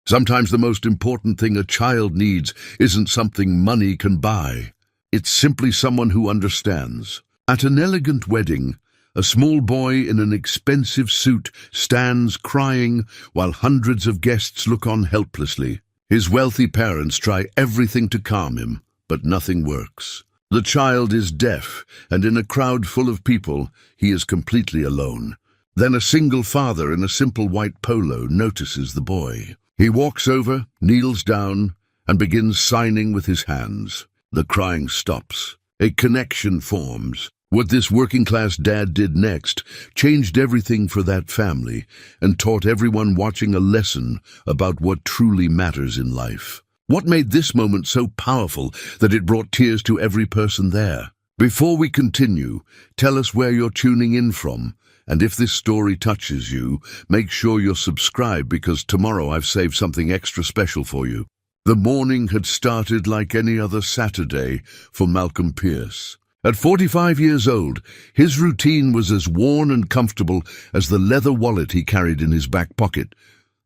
Sometimes the most important thing a child needs isn't something money can buy. It's simply someone who understands. At an elegant wedding, a small boy in an expensive suit stands crying while hundreds of guests look on helplessly. His wealthy parents try everything to calm him, but nothing works. The child is deaf, and in a crowd full of people, he is completely alone. Then a single father in a simple white polo notices the boy. He walks over, kneels down, and begins signing with his hands. The crying stops. A connection forms. What this working-class dad did next changed everything for that family and taught everyone watching a lesson about what truly matters in life. What made this moment so powerful that it brought tears to every person there? Before we continue, tell us where you're tuning in from, and if this story touches you, make sure you're subscribed because tomorrow I've saved something extra special for you. The morning had started like any other Saturday for Malcolm Pierce. At 45 years old, his routine was as worn and comfortable as the leather wallet he carried in his back pocket,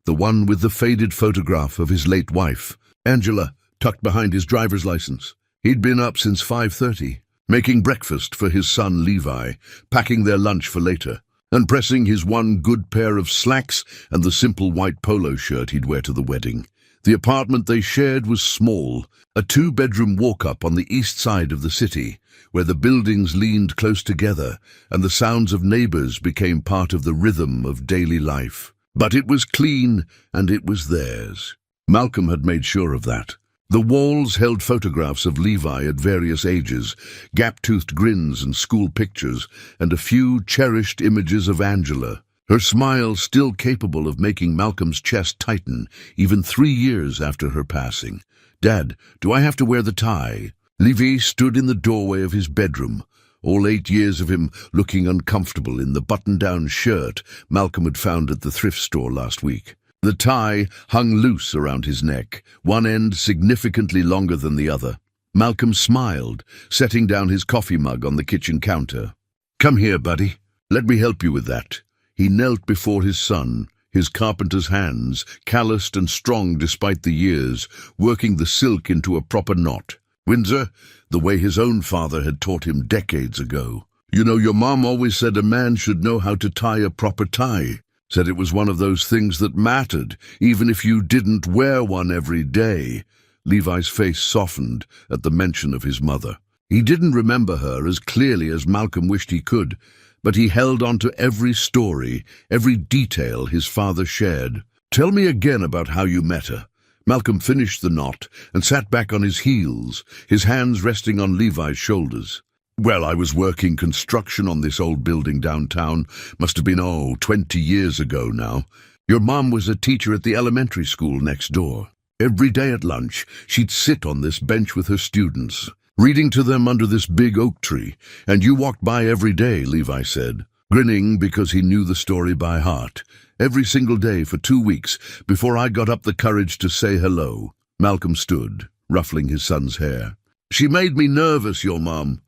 the one with the faded photograph of his late wife, Angela, tucked behind his driver's license. He'd been up since 5:30, making breakfast for his son Levi, packing their lunch for later, and pressing his one good pair of slacks and the simple white polo shirt he'd wear to the wedding. The apartment they shared was small, a two-bedroom walk-up on the east side of the city, where the buildings leaned close together and the sounds of neighbors became part of the rhythm of daily life. But it was clean, and it was theirs. Malcolm had made sure of that. The walls held photographs of Levi at various ages, gap-toothed grins and school pictures, and a few cherished images of Angela, her smile still capable of making Malcolm's chest tighten, even 3 years after her passing. "Dad, do I have to wear the tie?" Levi stood in the doorway of his bedroom, all 8 years of him looking uncomfortable in the button-down shirt Malcolm had found at the thrift store last week. The tie hung loose around his neck, one end significantly longer than the other. Malcolm smiled, setting down his coffee mug on the kitchen counter. "Come here, buddy. Let me help you with that." He knelt before his son, his carpenter's hands, calloused and strong despite the years, working the silk into a proper knot. "Windsor," the way his own father had taught him decades ago. "You know, your mom always said a man should know how to tie a proper tie. Said it was one of those things that mattered, even if you didn't wear one every day." Levi's face softened at the mention of his mother. He didn't remember her as clearly as Malcolm wished he could, but he held on to every story, every detail his father shared. "Tell me again about how you met her." Malcolm finished the knot and sat back on his heels, his hands resting on Levi's shoulders. "Well, I was working construction on this old building downtown. Must have been, 20 years ago now. Your mom was a teacher at the elementary school next door. Every day at lunch, she'd sit on this bench with her students, reading to them under this big oak tree, and you walked by every day," Levi said, grinning because he knew the story by heart. "Every single day for 2 weeks, before I got up the courage to say hello." Malcolm stood, ruffling his son's hair. "She made me nervous, your mom.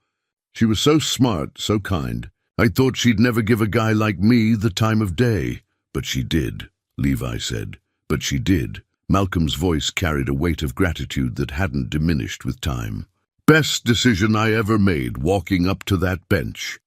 She was so smart, so kind. I thought she'd never give a guy like me the time of day. But she did," Levi said. "But she did." Malcolm's voice carried a weight of gratitude that hadn't diminished with time. "Best decision I ever made, walking up to that bench."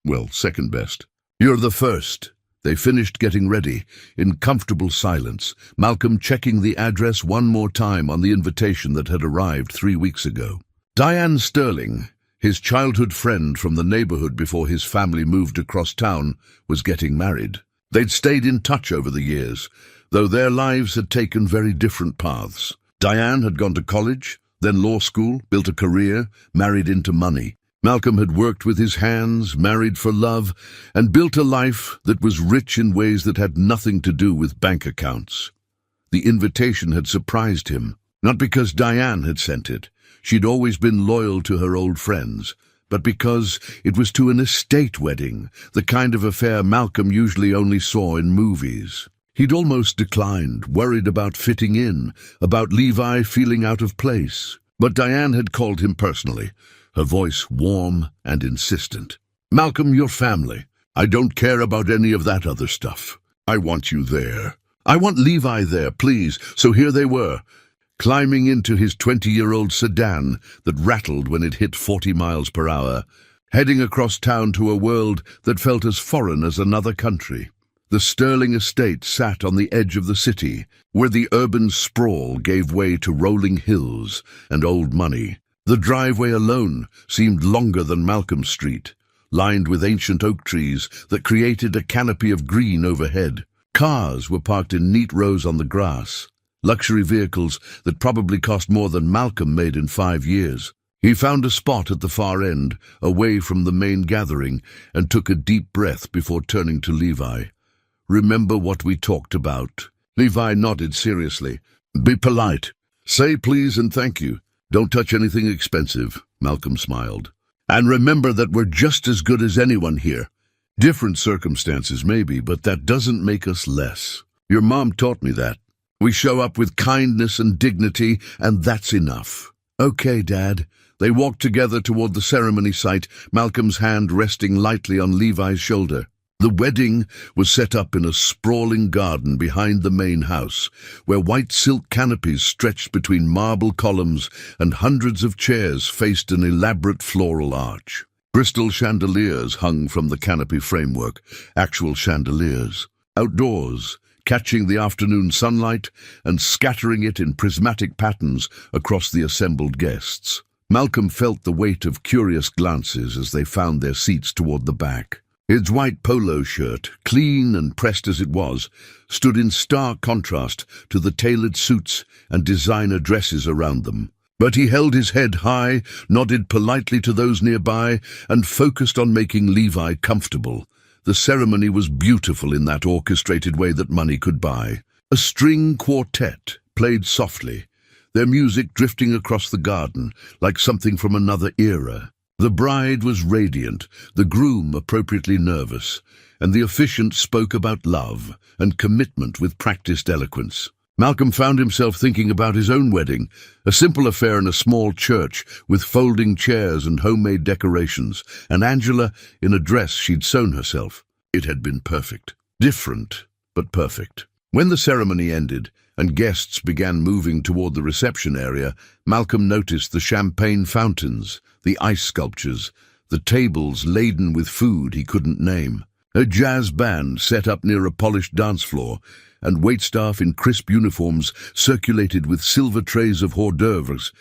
"Well, second best." "You're the first." They finished getting ready, in comfortable silence, Malcolm checking the address one more time on the invitation that had arrived 3 weeks ago. Diane Sterling, his childhood friend from the neighborhood before his family moved across town, was getting married. They'd stayed in touch over the years, though their lives had taken very different paths. Diane had gone to college, then law school, built a career, married into money. Malcolm had worked with his hands, married for love, and built a life that was rich in ways that had nothing to do with bank accounts. The invitation had surprised him, not because Diane had sent it. She'd always been loyal to her old friends, but because it was to an estate wedding, the kind of affair Malcolm usually only saw in movies. He'd almost declined, worried about fitting in, about Levi feeling out of place. But Diane had called him personally, her voice warm and insistent. "Malcolm, your family. I don't care about any of that other stuff. I want you there." "I want Levi there, please." So here they were, climbing into his 20-year-old sedan that rattled when it hit 40 miles per hour, heading across town to a world that felt as foreign as another country. The Sterling estate sat on the edge of the city, where the urban sprawl gave way to rolling hills and old money. The driveway alone seemed longer than Malcolm Street, lined with ancient oak trees that created a canopy of green overhead. Cars were parked in neat rows on the grass, luxury vehicles that probably cost more than Malcolm made in 5 years. He found a spot at the far end, away from the main gathering, and took a deep breath before turning to Levi. "Remember what we talked about?" Levi nodded seriously. "Be polite. Say please and thank you. Don't touch anything expensive," Malcolm smiled. "And remember that we're just as good as anyone here. Different circumstances maybe, but that doesn't make us less. Your mom taught me that. We show up with kindness and dignity, and that's enough." "Okay, Dad." They walked together toward the ceremony site, Malcolm's hand resting lightly on Levi's shoulder. The wedding was set up in a sprawling garden behind the main house, where white silk canopies stretched between marble columns and hundreds of chairs faced an elaborate floral arch. Crystal chandeliers hung from the canopy framework, actual chandeliers. Outdoors, catching the afternoon sunlight and scattering it in prismatic patterns across the assembled guests. Malcolm felt the weight of curious glances as they found their seats toward the back. His white polo shirt, clean and pressed as it was, stood in stark contrast to the tailored suits and designer dresses around them. But he held his head high, nodded politely to those nearby, and focused on making Levi comfortable. The ceremony was beautiful in that orchestrated way that money could buy. A string quartet played softly, their music drifting across the garden like something from another era. The bride was radiant, the groom appropriately nervous, and the officiant spoke about love and commitment with practiced eloquence. Malcolm found himself thinking about his own wedding, a simple affair in a small church with folding chairs and homemade decorations, and Angela in a dress she'd sewn herself. It had been perfect. Different, but perfect. When the ceremony ended and guests began moving toward the reception area, Malcolm noticed the champagne fountains, the ice sculptures, the tables laden with food he couldn't name. A jazz band set up near a polished dance floor, and waitstaff in crisp uniforms circulated with silver trays of hors d'oeuvres.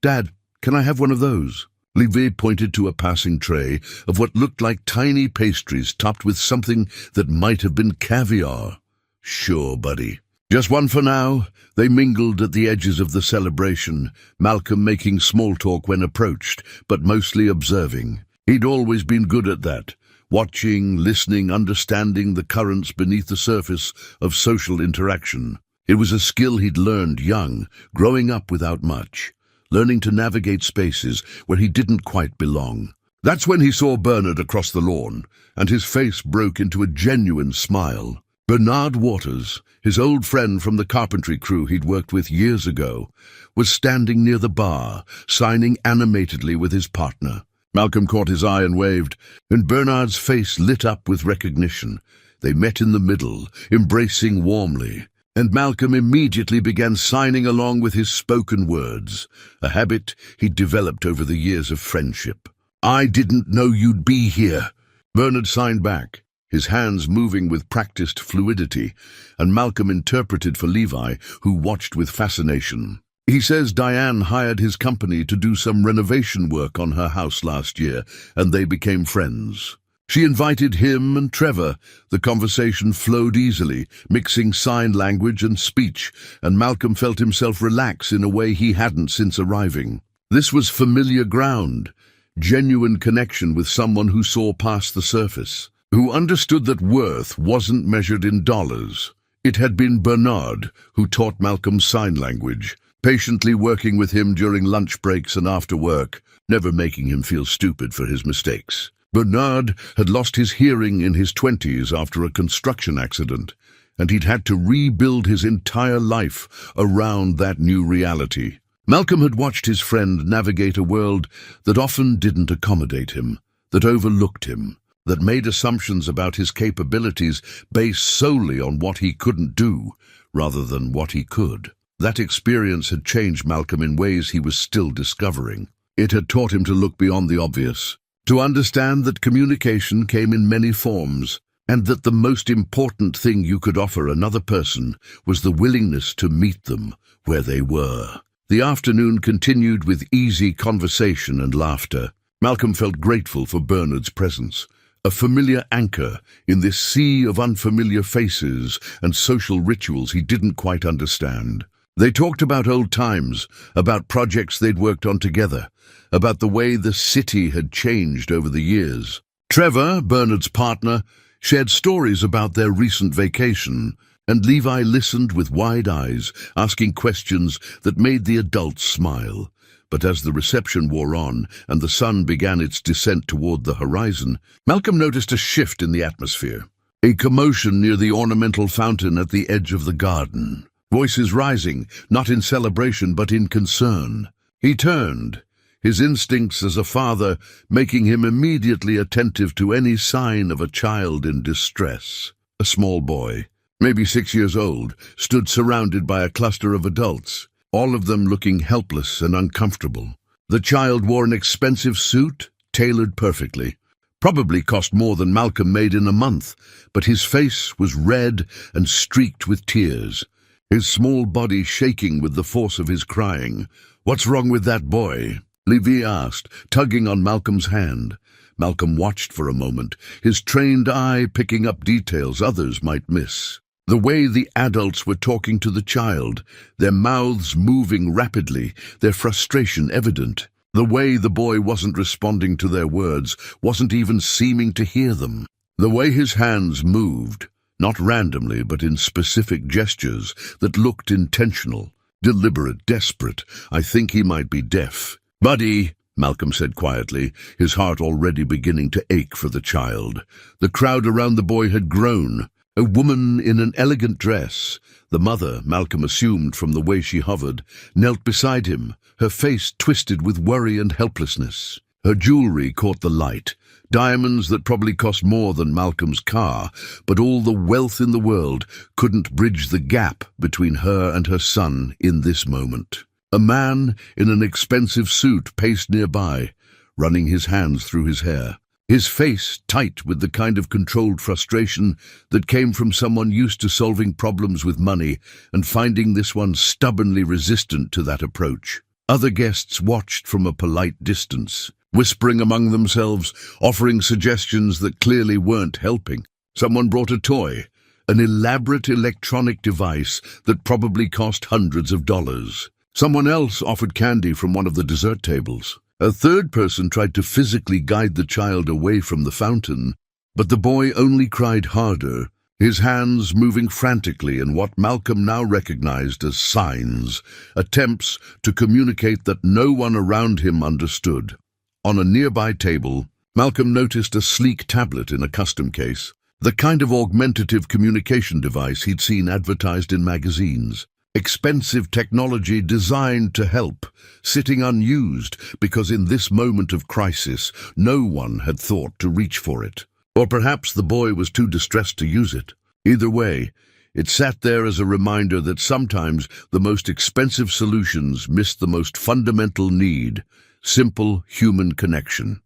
"Dad, can I have one of those?" Levi pointed to a passing tray of what looked like tiny pastries topped with something that might have been caviar. "Sure, buddy." "Just one for now." They mingled at the edges of the celebration, Malcolm making small talk when approached, but mostly observing. He'd always been good at that. Watching, listening, understanding the currents beneath the surface of social interaction. It was a skill he'd learned young, growing up without much, learning to navigate spaces where he didn't quite belong. That's when he saw Bernard across the lawn, and his face broke into a genuine smile. Bernard Waters, his old friend from the carpentry crew he'd worked with years ago, was standing near the bar, signing animatedly with his partner. Malcolm caught his eye and waved, and Bernard's face lit up with recognition. They met in the middle, embracing warmly, and Malcolm immediately began signing along with his spoken words, a habit he'd developed over the years of friendship. "I didn't know you'd be here." Bernard signed back, his hands moving with practiced fluidity, and Malcolm interpreted for Levi, who watched with fascination. "He says Diane hired his company to do some renovation work on her house last year, and they became friends. She invited him and Trevor. The conversation flowed easily, mixing sign language and speech, and Malcolm felt himself relax in a way he hadn't since arriving. This was familiar ground, genuine connection with someone who saw past the surface, who understood that worth wasn't measured in dollars. It had been Bernard who taught Malcolm sign language, patiently working with him during lunch breaks and after work, never making him feel stupid for his mistakes. Bernard had lost his hearing in his 20s after a construction accident, and he'd had to rebuild his entire life around that new reality. Malcolm had watched his friend navigate a world that often didn't accommodate him, that overlooked him, that made assumptions about his capabilities based solely on what he couldn't do, rather than what he could. That experience had changed Malcolm in ways he was still discovering. It had taught him to look beyond the obvious, to understand that communication came in many forms, and that the most important thing you could offer another person was the willingness to meet them where they were. The afternoon continued with easy conversation and laughter. Malcolm felt grateful for Bernard's presence, a familiar anchor in this sea of unfamiliar faces and social rituals he didn't quite understand. They talked about old times, about projects they'd worked on together, about the way the city had changed over the years. Trevor, Bernard's partner, shared stories about their recent vacation, and Levi listened with wide eyes, asking questions that made the adults smile. But as the reception wore on and the sun began its descent toward the horizon, Malcolm noticed a shift in the atmosphere. A commotion near the ornamental fountain at the edge of the garden. Voices rising, not in celebration but in concern. He turned, his instincts as a father making him immediately attentive to any sign of a child in distress. A small boy, maybe 6 years old, stood surrounded by a cluster of adults, all of them looking helpless and uncomfortable. The child wore an expensive suit, tailored perfectly. Probably cost more than Malcolm made in a month, but his face was red and streaked with tears, his small body shaking with the force of his crying. "What's wrong with that boy?" Levi asked, tugging on Malcolm's hand. Malcolm watched for a moment, his trained eye picking up details others might miss. The way the adults were talking to the child, their mouths moving rapidly, their frustration evident. The way the boy wasn't responding to their words, wasn't even seeming to hear them. The way his hands moved, not randomly but in specific gestures that looked intentional, deliberate, desperate. "I think he might be deaf." "Buddy," Malcolm said quietly, his heart already beginning to ache for the child. The crowd around the boy had grown. A woman in an elegant dress, the mother, Malcolm assumed from the way she hovered, knelt beside him, her face twisted with worry and helplessness. Her jewelry caught the light, diamonds that probably cost more than Malcolm's car, but all the wealth in the world couldn't bridge the gap between her and her son in this moment. A man in an expensive suit paced nearby, running his hands through his hair, his face tight with the kind of controlled frustration that came from someone used to solving problems with money and finding this one stubbornly resistant to that approach. Other guests watched from a polite distance, whispering among themselves, offering suggestions that clearly weren't helping. Someone brought a toy, an elaborate electronic device that probably cost hundreds of dollars. Someone else offered candy from one of the dessert tables. A third person tried to physically guide the child away from the fountain, but the boy only cried harder, his hands moving frantically in what Malcolm now recognized as signs, attempts to communicate that no one around him understood. On a nearby table, Malcolm noticed a sleek tablet in a custom case, the kind of augmentative communication device he'd seen advertised in magazines. Expensive technology designed to help, sitting unused because in this moment of crisis, no one had thought to reach for it. Or perhaps the boy was too distressed to use it. Either way, it sat there as a reminder that sometimes the most expensive solutions miss the most fundamental need, simple human connection.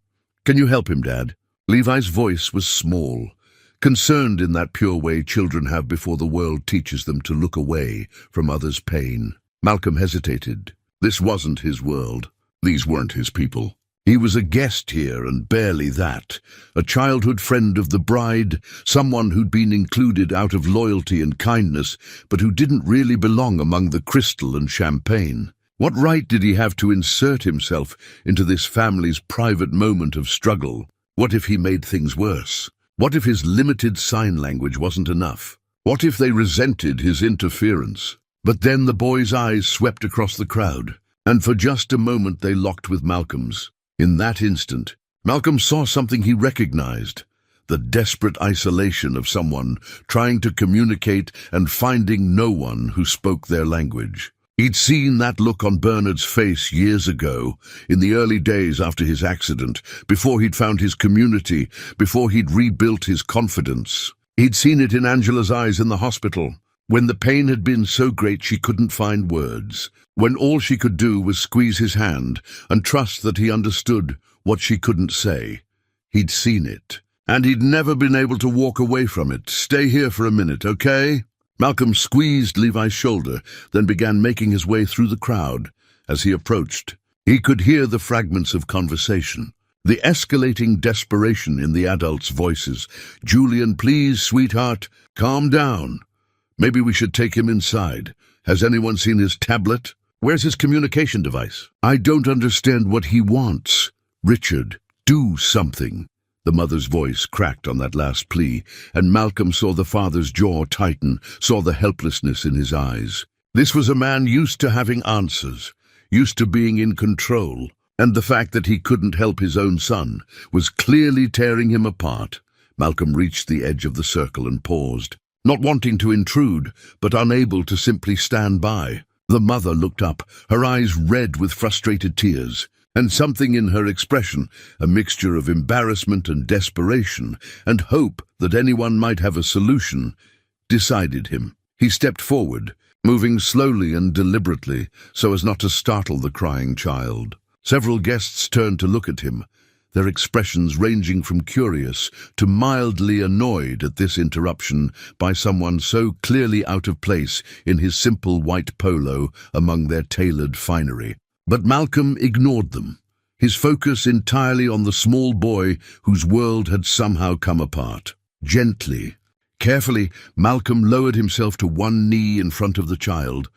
"Can you help him, Dad?" Levi's voice was small, concerned in that pure way children have before the world teaches them to look away from others' pain. Malcolm hesitated. This wasn't his world. These weren't his people. He was a guest here, and barely that. A childhood friend of the bride, someone who'd been included out of loyalty and kindness, but who didn't really belong among the crystal and champagne. What right did he have to insert himself into this family's private moment of struggle? What if he made things worse? What if his limited sign language wasn't enough? What if they resented his interference? But then the boy's eyes swept across the crowd, and for just a moment they locked with Malcolm's. In that instant, Malcolm saw something he recognized, the desperate isolation of someone trying to communicate and finding no one who spoke their language. He'd seen that look on Bernard's face years ago, in the early days after his accident, before he'd found his community, before he'd rebuilt his confidence. He'd seen it in Angela's eyes in the hospital, when the pain had been so great she couldn't find words, when all she could do was squeeze his hand and trust that he understood what she couldn't say. He'd seen it, and he'd never been able to walk away from it. "Stay here for a minute, okay?" Malcolm squeezed Levi's shoulder, then began making his way through the crowd. As he approached, he could hear the fragments of conversation, the escalating desperation in the adults' voices. "Julian, please, sweetheart, calm down. Maybe we should take him inside. Has anyone seen his tablet? Where's his communication device? I don't understand what he wants. Richard, do something." The mother's voice cracked on that last plea, and Malcolm saw the father's jaw tighten, saw the helplessness in his eyes. This was a man used to having answers, used to being in control, and the fact that he couldn't help his own son was clearly tearing him apart. Malcolm reached the edge of the circle and paused, not wanting to intrude, but unable to simply stand by. The mother looked up, her eyes red with frustrated tears, and something in her expression, a mixture of embarrassment and desperation, and hope that anyone might have a solution, decided him. He stepped forward, moving slowly and deliberately so as not to startle the crying child. Several guests turned to look at him, their expressions ranging from curious to mildly annoyed at this interruption by someone so clearly out of place in his simple white polo among their tailored finery. But Malcolm ignored them, his focus entirely on the small boy whose world had somehow come apart. Gently, carefully, Malcolm lowered himself to one knee in front of the child,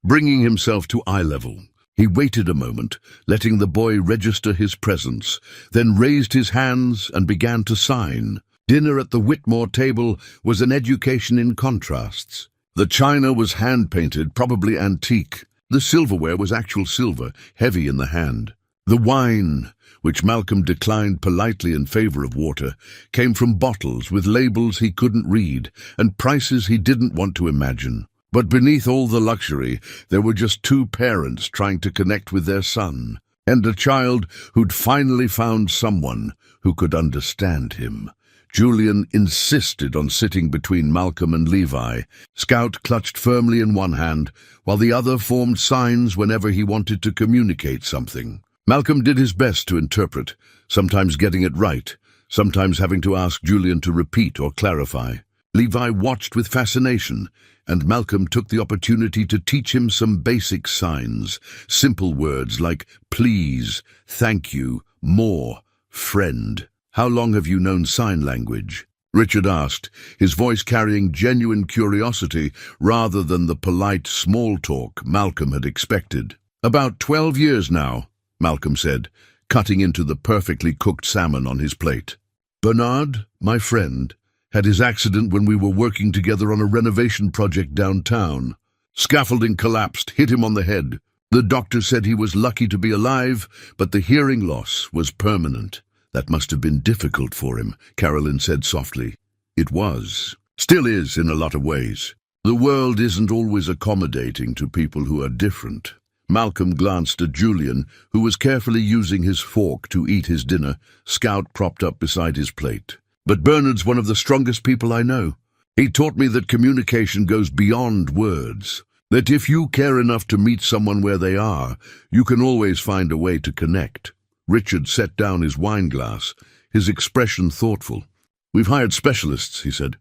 bringing himself to eye level. He waited a moment, letting the boy register his presence, then raised his hands and began to sign. Dinner at the Whitmore table was an education in contrasts. The china was hand-painted, probably antique. The silverware was actual silver, heavy in the hand. The wine, which Malcolm declined politely in favor of water, came from bottles with labels he couldn't read and prices he didn't want to imagine. But beneath all the luxury, there were just two parents trying to connect with their son, and a child who'd finally found someone who could understand him. Julian insisted on sitting between Malcolm and Levi. Scout clutched firmly in one hand, while the other formed signs whenever he wanted to communicate something. Malcolm did his best to interpret, sometimes getting it right, sometimes having to ask Julian to repeat or clarify. Levi watched with fascination, and Malcolm took the opportunity to teach him some basic signs, simple words like please, thank you, more, friend. "How long have you known sign language?" Richard asked, his voice carrying genuine curiosity rather than the polite small talk Malcolm had expected. "About 12 years now," Malcolm said, cutting into the perfectly cooked salmon on his plate. "Bernard, my friend, had his accident when we were working together on a renovation project downtown. Scaffolding collapsed, hit him on the head. The doctor said he was lucky to be alive, but the hearing loss was permanent." "That must have been difficult for him," Carolyn said softly. "It was. Still is in a lot of ways. The world isn't always accommodating to people who are different." Malcolm glanced at Julian, who was carefully using his fork to eat his dinner, Scout propped up beside his plate. "But Bernard's one of the strongest people I know. He taught me that communication goes beyond words, that if you care enough to meet someone where they are, you can always find a way to connect." Richard set down his wine glass, his expression thoughtful. "We've hired specialists," he said.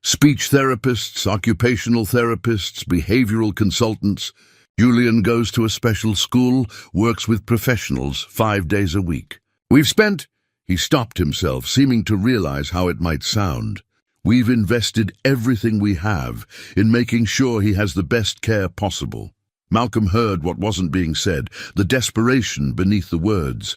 "Speech therapists, occupational therapists, behavioral consultants. Julian goes to a special school, works with professionals 5 days a week. We've spent—" He stopped himself, seeming to realize how it might sound. "We've invested everything we have in making sure he has the best care possible." Malcolm heard what wasn't being said, the desperation beneath the words,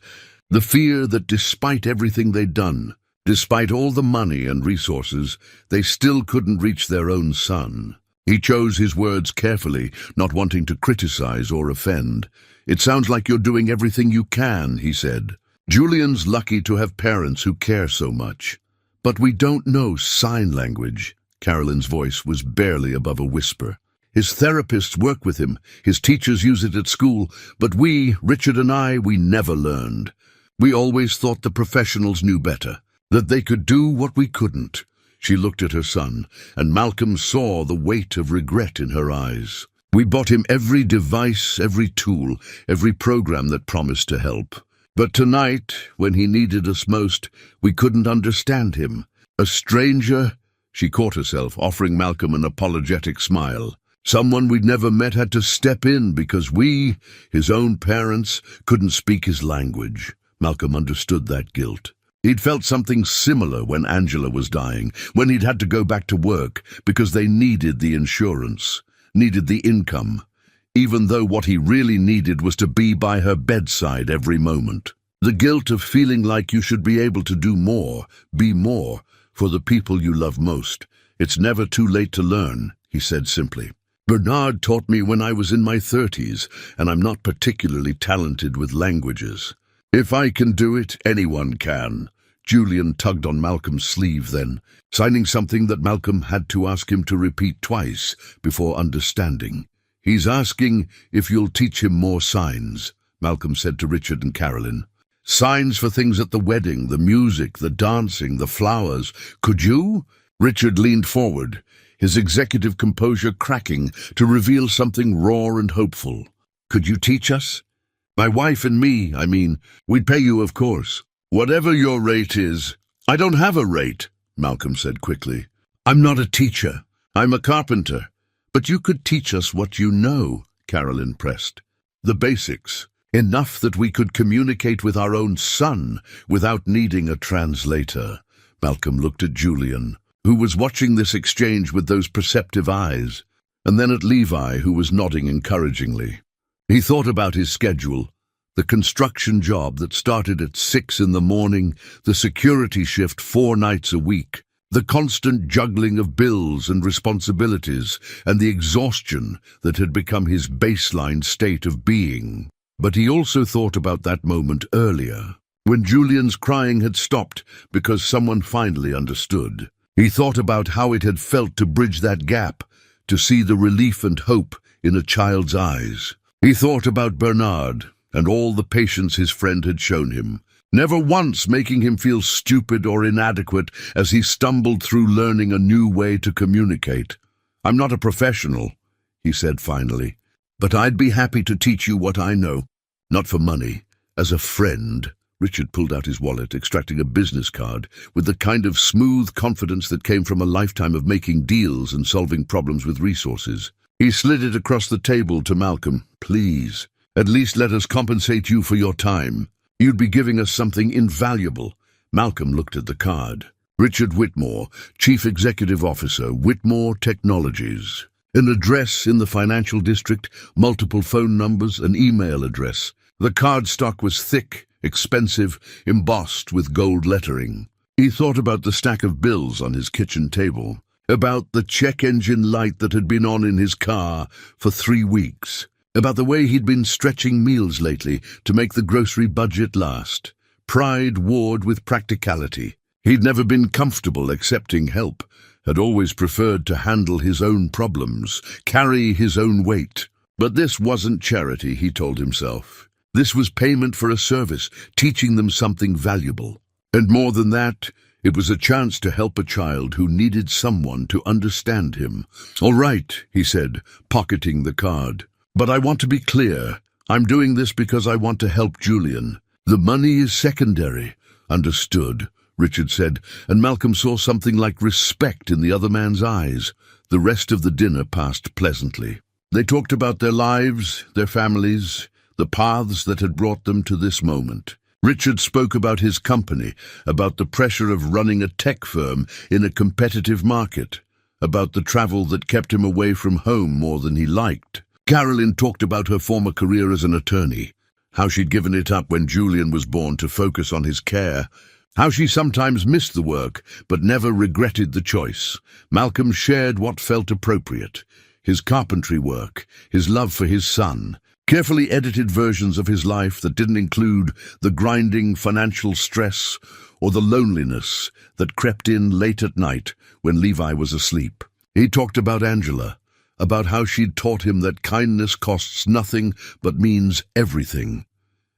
the fear that despite everything they'd done, despite all the money and resources, they still couldn't reach their own son. He chose his words carefully, not wanting to criticize or offend. "It sounds like you're doing everything you can," he said. "Julian's lucky to have parents who care so much. But we don't know sign language." Carolyn's voice was barely above a whisper. His therapists work with him, his teachers use it at school, but we, Richard and I, we never learned. We always thought the professionals knew better, that they could do what we couldn't. She looked at her son, and Malcolm saw the weight of regret in her eyes. We bought him every device, every tool, every program that promised to help. But tonight, when he needed us most, we couldn't understand him. A stranger, she caught herself, offering Malcolm an apologetic smile. Someone we'd never met had to step in because we, his own parents, couldn't speak his language. Malcolm understood that guilt. He'd felt something similar when Angela was dying, when he'd had to go back to work because they needed the insurance, needed the income, even though what he really needed was to be by her bedside every moment. The guilt of feeling like you should be able to do more, be more, for the people you love most. It's never too late to learn, he said simply. Bernard taught me when I was in my 30s, and I'm not particularly talented with languages. If I can do it, anyone can. Julian tugged on Malcolm's sleeve then, signing something that Malcolm had to ask him to repeat twice before understanding. He's asking if you'll teach him more signs, Malcolm said to Richard and Carolyn. Signs for things at the wedding, the music, the dancing, the flowers. Could you? Richard leaned forward, his executive composure cracking to reveal something raw and hopeful. Could you teach us? My wife and me, I mean. We'd pay you, of course. Whatever your rate is. I don't have a rate, Malcolm said quickly. I'm not a teacher. I'm a carpenter. But you could teach us what you know, Carolyn pressed. The basics. Enough that we could communicate with our own son without needing a translator. Malcolm looked at Julian, who was watching this exchange with those perceptive eyes, and then at Levi, who was nodding encouragingly. He thought about his schedule, the construction job that started at 6 in the morning, the security shift 4 nights a week, the constant juggling of bills and responsibilities, and the exhaustion that had become his baseline state of being. But he also thought about that moment earlier, when Julian's crying had stopped because someone finally understood. He thought about how it had felt to bridge that gap, to see the relief and hope in a child's eyes. He thought about Bernard and all the patience his friend had shown him, never once making him feel stupid or inadequate as he stumbled through learning a new way to communicate. I'm not a professional, he said finally, but I'd be happy to teach you what I know. Not for money, as a friend. Richard pulled out his wallet, extracting a business card with the kind of smooth confidence that came from a lifetime of making deals and solving problems with resources. He slid it across the table to Malcolm. Please, at least let us compensate you for your time. You'd be giving us something invaluable. Malcolm looked at the card. Richard Whitmore, Chief Executive Officer, Whitmore Technologies. An address in the financial district, multiple phone numbers, an email address. The cardstock was thick, expensive, embossed with gold lettering. He thought about the stack of bills on his kitchen table, about the check engine light that had been on in his car for 3 weeks, about the way he'd been stretching meals lately to make the grocery budget last. Pride warred with practicality. He'd never been comfortable accepting help, had always preferred to handle his own problems, carry his own weight. But this wasn't charity, he told himself. This was payment for a service, teaching them something valuable. And more than that, it was a chance to help a child who needed someone to understand him. All right, he said, pocketing the card. But I want to be clear. I'm doing this because I want to help Julian. The money is secondary. Understood, Richard said, and Malcolm saw something like respect in the other man's eyes. The rest of the dinner passed pleasantly. They talked about their lives, their families, the paths that had brought them to this moment. Richard spoke about his company, about the pressure of running a tech firm in a competitive market, about the travel that kept him away from home more than he liked. Carolyn talked about her former career as an attorney, how she'd given it up when Julian was born to focus on his care, how she sometimes missed the work but never regretted the choice. Malcolm shared what felt appropriate, his carpentry work, his love for his son, carefully edited versions of his life that didn't include the grinding financial stress or the loneliness that crept in late at night when Levi was asleep. He talked about Angela, about how she'd taught him that kindness costs nothing but means everything.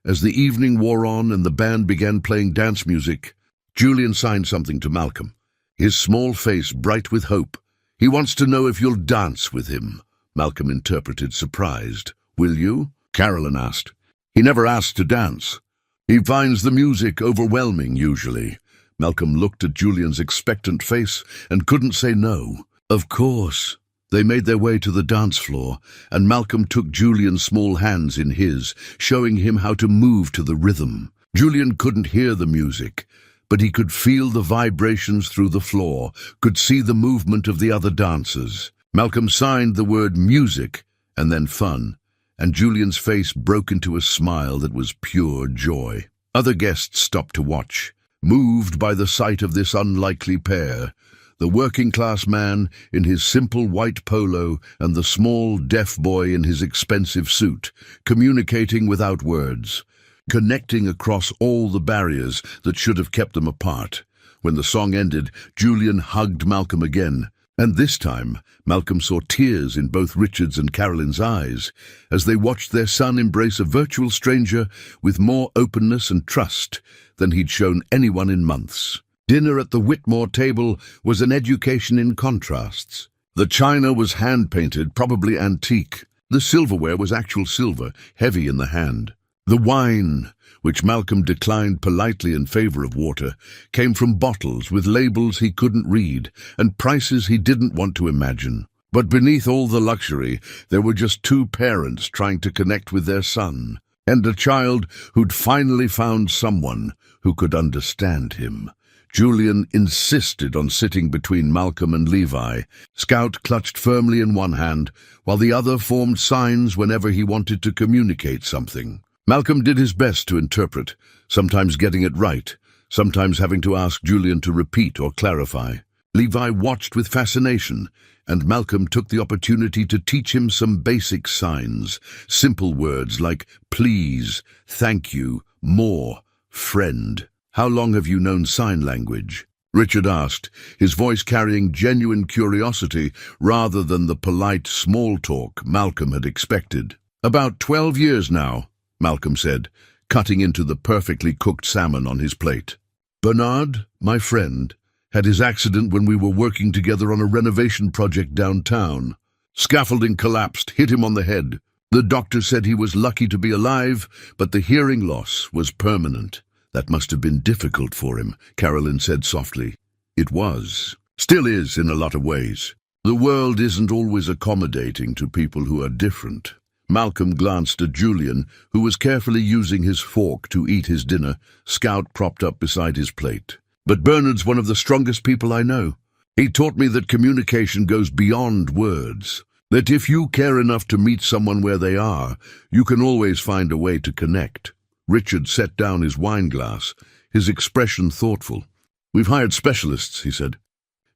As the evening wore on and the band began playing dance music, Julian signed something to Malcolm, his small face bright with hope. "He wants to know if you'll dance with him," Malcolm interpreted, surprised. "Will you?" Carolyn asked. "He never asks to dance. He finds the music overwhelming, usually." Malcolm looked at Julian's expectant face and couldn't say no. "Of course." They made their way to the dance floor, and Malcolm took Julian's small hands in his, showing him how to move to the rhythm. Julian couldn't hear the music, but he could feel the vibrations through the floor, could see the movement of the other dancers. Malcolm signed the word music and then fun, and Julian's face broke into a smile that was pure joy. Other guests stopped to watch, moved by the sight of this unlikely pair. The working-class man in his simple white polo and the small, deaf boy in his expensive suit, communicating without words, connecting across all the barriers that should have kept them apart. When the song ended, Julian hugged Malcolm again, and this time Malcolm saw tears in both Richard's and Carolyn's eyes as they watched their son embrace a virtual stranger with more openness and trust than he'd shown anyone in months. Dinner at the Whitmore table was an education in contrasts. The china was hand-painted, probably antique. The silverware was actual silver, heavy in the hand. The wine, which Malcolm declined politely in favor of water, came from bottles with labels he couldn't read and prices he didn't want to imagine. But beneath all the luxury, there were just two parents trying to connect with their son, and a child who'd finally found someone who could understand him. Julian insisted on sitting between Malcolm and Levi. Scout clutched firmly in one hand, while the other formed signs whenever he wanted to communicate something. Malcolm did his best to interpret, sometimes getting it right, sometimes having to ask Julian to repeat or clarify. Levi watched with fascination, and Malcolm took the opportunity to teach him some basic signs, simple words like please, thank you, more, friend. "How long have you known sign language?" Richard asked, his voice carrying genuine curiosity rather than the polite small talk Malcolm had expected. "About 12 years now," Malcolm said, cutting into the perfectly cooked salmon on his plate. "Bernard, my friend, had his accident when we were working together on a renovation project downtown. Scaffolding collapsed, hit him on the head. The doctor said he was lucky to be alive, but the hearing loss was permanent." "That must have been difficult for him," Carolyn said softly. "It was. Still is in a lot of ways. The world isn't always accommodating to people who are different." Malcolm glanced at Julian, who was carefully using his fork to eat his dinner, Scout propped up beside his plate. "But Bernard's one of the strongest people I know. He taught me that communication goes beyond words, that if you care enough to meet someone where they are, you can always find a way to connect." Richard set down his wine glass, his expression thoughtful. "We've hired specialists," he said.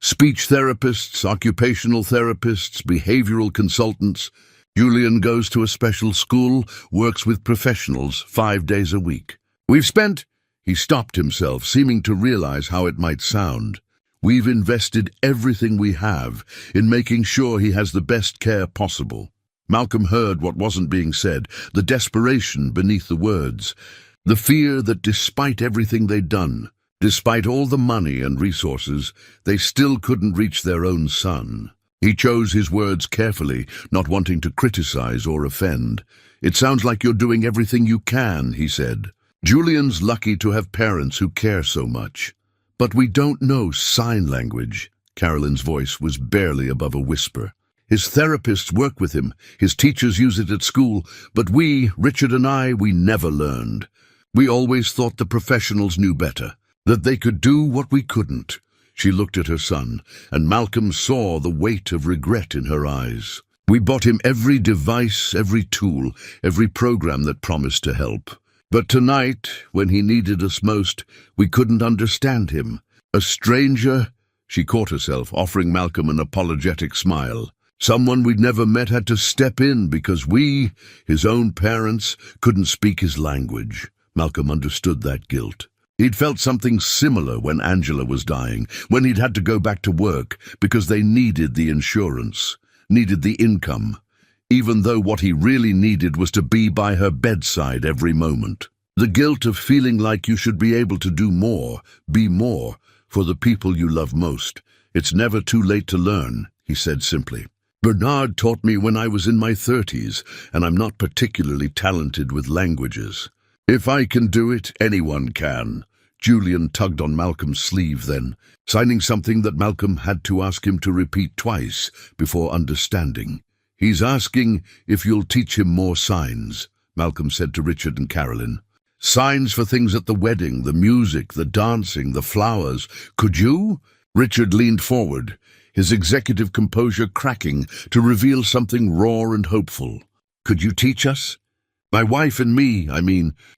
"Speech therapists, occupational therapists, behavioral consultants. Julian goes to a special school, works with professionals 5 days a week. We've spent—" He stopped himself, seeming to realize how it might sound. "We've invested everything we have in making sure he has the best care possible." Malcolm heard what wasn't being said, the desperation beneath the words, the fear that despite everything they'd done, despite all the money and resources, they still couldn't reach their own son. He chose his words carefully, not wanting to criticize or offend. "It sounds like you're doing everything you can," he said. "Julian's lucky to have parents who care so much. But we don't know sign language." Carolyn's voice was barely above a whisper. "His therapists work with him, his teachers use it at school, but we, Richard and I, we never learned. We always thought the professionals knew better, that they could do what we couldn't." She looked at her son, and Malcolm saw the weight of regret in her eyes. "We bought him every device, every tool, every program that promised to help. But tonight, when he needed us most, we couldn't understand him. A stranger—" She caught herself, offering Malcolm an apologetic smile. "Someone we'd never met had to step in because we, his own parents, couldn't speak his language." Malcolm understood that guilt. He'd felt something similar when Angela was dying, when he'd had to go back to work because they needed the insurance. needed the income, even though what he really needed was to be by her bedside every moment. The guilt of feeling like you should be able to do more, be more, for the people you love most. It's never too late to learn, he said simply. Bernard taught me when I was in my 30s, and I'm not particularly talented with languages. If I can do it, anyone can. Julian tugged on Malcolm's sleeve then, signing something that Malcolm had to ask him to repeat twice before understanding. He's asking if you'll teach him more signs, Malcolm said to Richard and Carolyn. Signs for things at the wedding, the music, the dancing, the flowers. Could you? Richard leaned forward, his executive composure cracking to reveal something raw and hopeful. Could you teach us? My wife and me,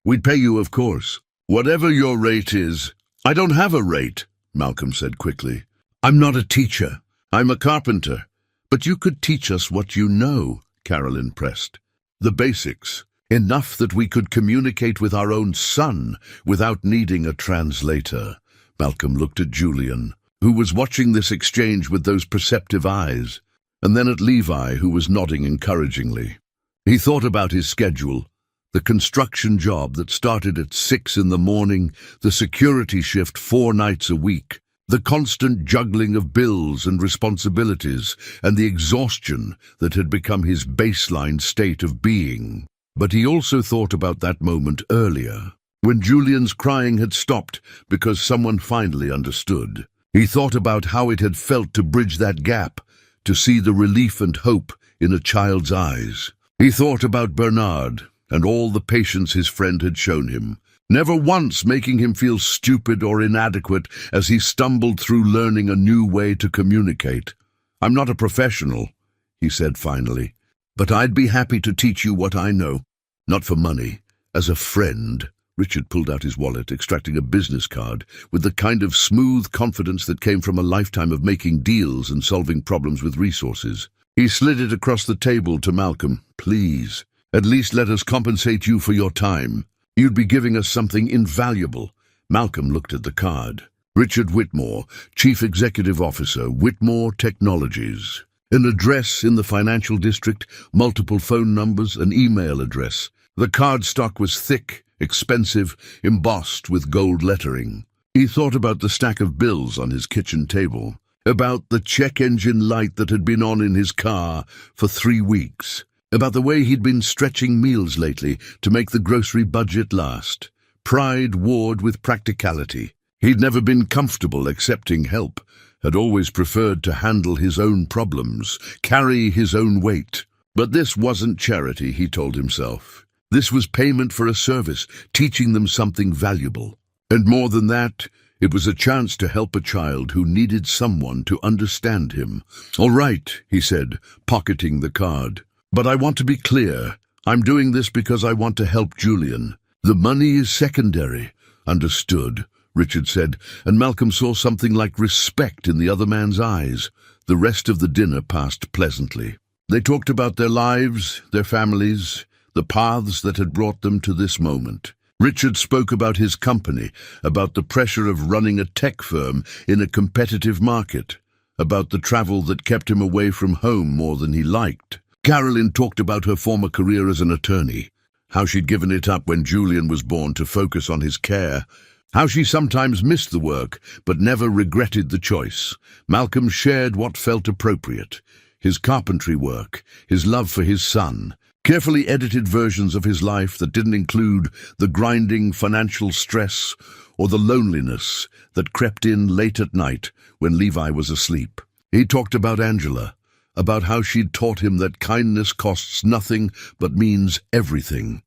we'd pay you, of course. Whatever your rate is. I don't have a rate, Malcolm said quickly. I'm not a teacher. I'm a carpenter. But you could teach us what you know, Carolyn pressed. The basics. Enough that we could communicate with our own son without needing a translator. Malcolm looked at Julian, who was watching this exchange with those perceptive eyes, and then at Levi, who was nodding encouragingly. He thought about his schedule, the construction job that started at 6 in the morning, the security shift 4 nights a week, the constant juggling of bills and responsibilities, and the exhaustion that had become his baseline state of being. But he also thought about that moment earlier, when Julian's crying had stopped because someone finally understood. He thought about how it had felt to bridge that gap, to see the relief and hope in a child's eyes. He thought about Bernard and all the patience his friend had shown him, never once making him feel stupid or inadequate as he stumbled through learning a new way to communicate. I'm not a professional, he said finally, but I'd be happy to teach you what I know. Not for money, as a friend. Richard pulled out his wallet, extracting a business card with the kind of smooth confidence that came from a lifetime of making deals and solving problems with resources. He slid it across the table to Malcolm. Please, at least let us compensate you for your time. You'd be giving us something invaluable. Malcolm looked at the card. Richard Whitmore, Chief Executive Officer, Whitmore Technologies. An address in the financial district, multiple phone numbers, an email address. The cardstock was thick, expensive, embossed with gold lettering. He thought about the stack of bills on his kitchen table, about the check engine light that had been on in his car for 3 weeks, about the way he'd been stretching meals lately to make the grocery budget last. Pride warred with practicality. He'd never been comfortable accepting help, had always preferred to handle his own problems, carry his own weight. But this wasn't charity, he told himself. This was payment for a service, teaching them something valuable. And more than that, it was a chance to help a child who needed someone to understand him. All right, he said, pocketing the card. But I want to be clear. I'm doing this because I want to help Julian. The money is secondary. Understood, Richard said, and Malcolm saw something like respect in the other man's eyes. The rest of the dinner passed pleasantly. They talked about their lives, their families, the paths that had brought them to this moment. Richard spoke about his company, about the pressure of running a tech firm in a competitive market, about the travel that kept him away from home more than he liked. Carolyn talked about her former career as an attorney, how she'd given it up when Julian was born to focus on his care, how she sometimes missed the work but never regretted the choice. Malcolm shared what felt appropriate, his carpentry work, his love for his son, carefully edited versions of his life that didn't include the grinding financial stress or the loneliness that crept in late at night when Levi was asleep. He talked about Angela, about how she'd taught him that kindness costs nothing but means everything.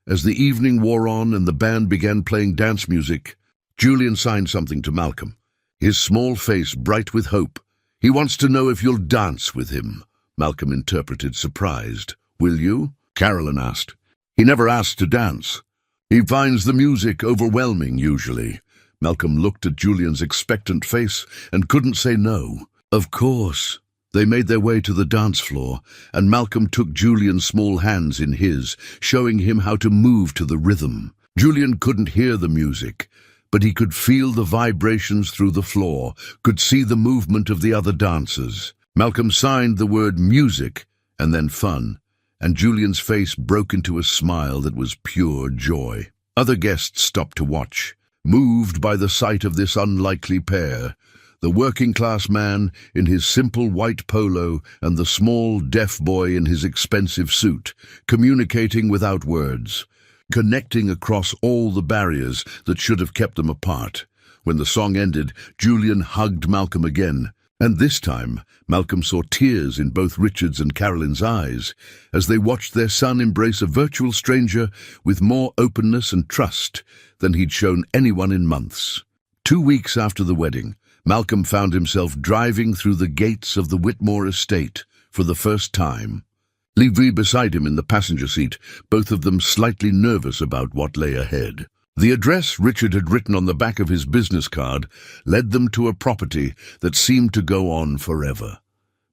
As the evening wore on and the band began playing dance music, Julian signed something to Malcolm, his small face bright with hope. He wants to know if you'll dance with him, Malcolm interpreted, surprised. Will you? Carolyn asked. He never asks to dance. He finds the music overwhelming, usually. Malcolm looked at Julian's expectant face and couldn't say no. Of course. They made their way to the dance floor, and Malcolm took Julian's small hands in his, showing him how to move to the rhythm. Julian couldn't hear the music, but he could feel the vibrations through the floor, could see the movement of the other dancers. Malcolm signed the word music and then fun, and Julian's face broke into a smile that was pure joy. Other guests stopped to watch, moved by the sight of this unlikely pair, the working-class man in his simple white polo and the small, deaf boy in his expensive suit, communicating without words, connecting across all the barriers that should have kept them apart. When the song ended, Julian hugged Malcolm again, and this time Malcolm saw tears in both Richard's and Carolyn's eyes as they watched their son embrace a virtual stranger with more openness and trust than he'd shown anyone in months. 2 weeks after the wedding, Malcolm found himself driving through the gates of the Whitmore estate for the first time. Livy beside him in the passenger seat, both of them slightly nervous about what lay ahead. The address Richard had written on the back of his business card led them to a property that seemed to go on forever.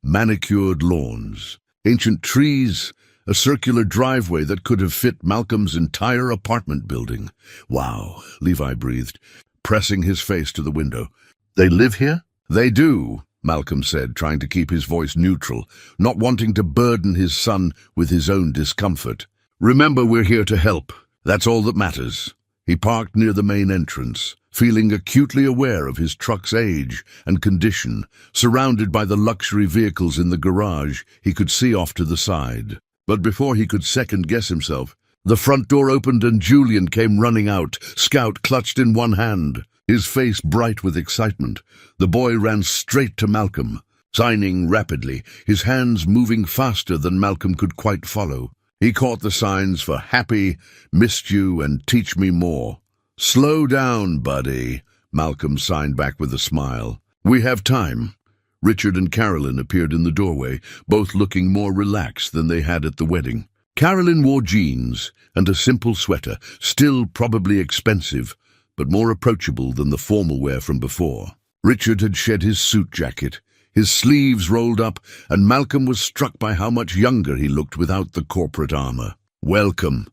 Manicured lawns, ancient trees, a circular driveway that could have fit Malcolm's entire apartment building. Wow, Levi breathed, pressing his face to the window. They live here? They do, Malcolm said, trying to keep his voice neutral, not wanting to burden his son with his own discomfort. Remember, we're here to help. That's all that matters. He parked near the main entrance, feeling acutely aware of his truck's age and condition, surrounded by the luxury vehicles in the garage he could see off to the side. But before he could second-guess himself, the front door opened and Julian came running out, Scout clutched in one hand. His face bright with excitement, the boy ran straight to Malcolm, signing rapidly, his hands moving faster than Malcolm could quite follow. He caught the signs for happy, missed you, and teach me more. Slow down, buddy, Malcolm signed back with a smile. We have time. Richard and Carolyn appeared in the doorway, both looking more relaxed than they had at the wedding. Carolyn wore jeans and a simple sweater, still probably expensive, but more approachable than the formal wear from before. Richard had shed his suit jacket, his sleeves rolled up, and Malcolm was struck by how much younger he looked without the corporate armor. Welcome,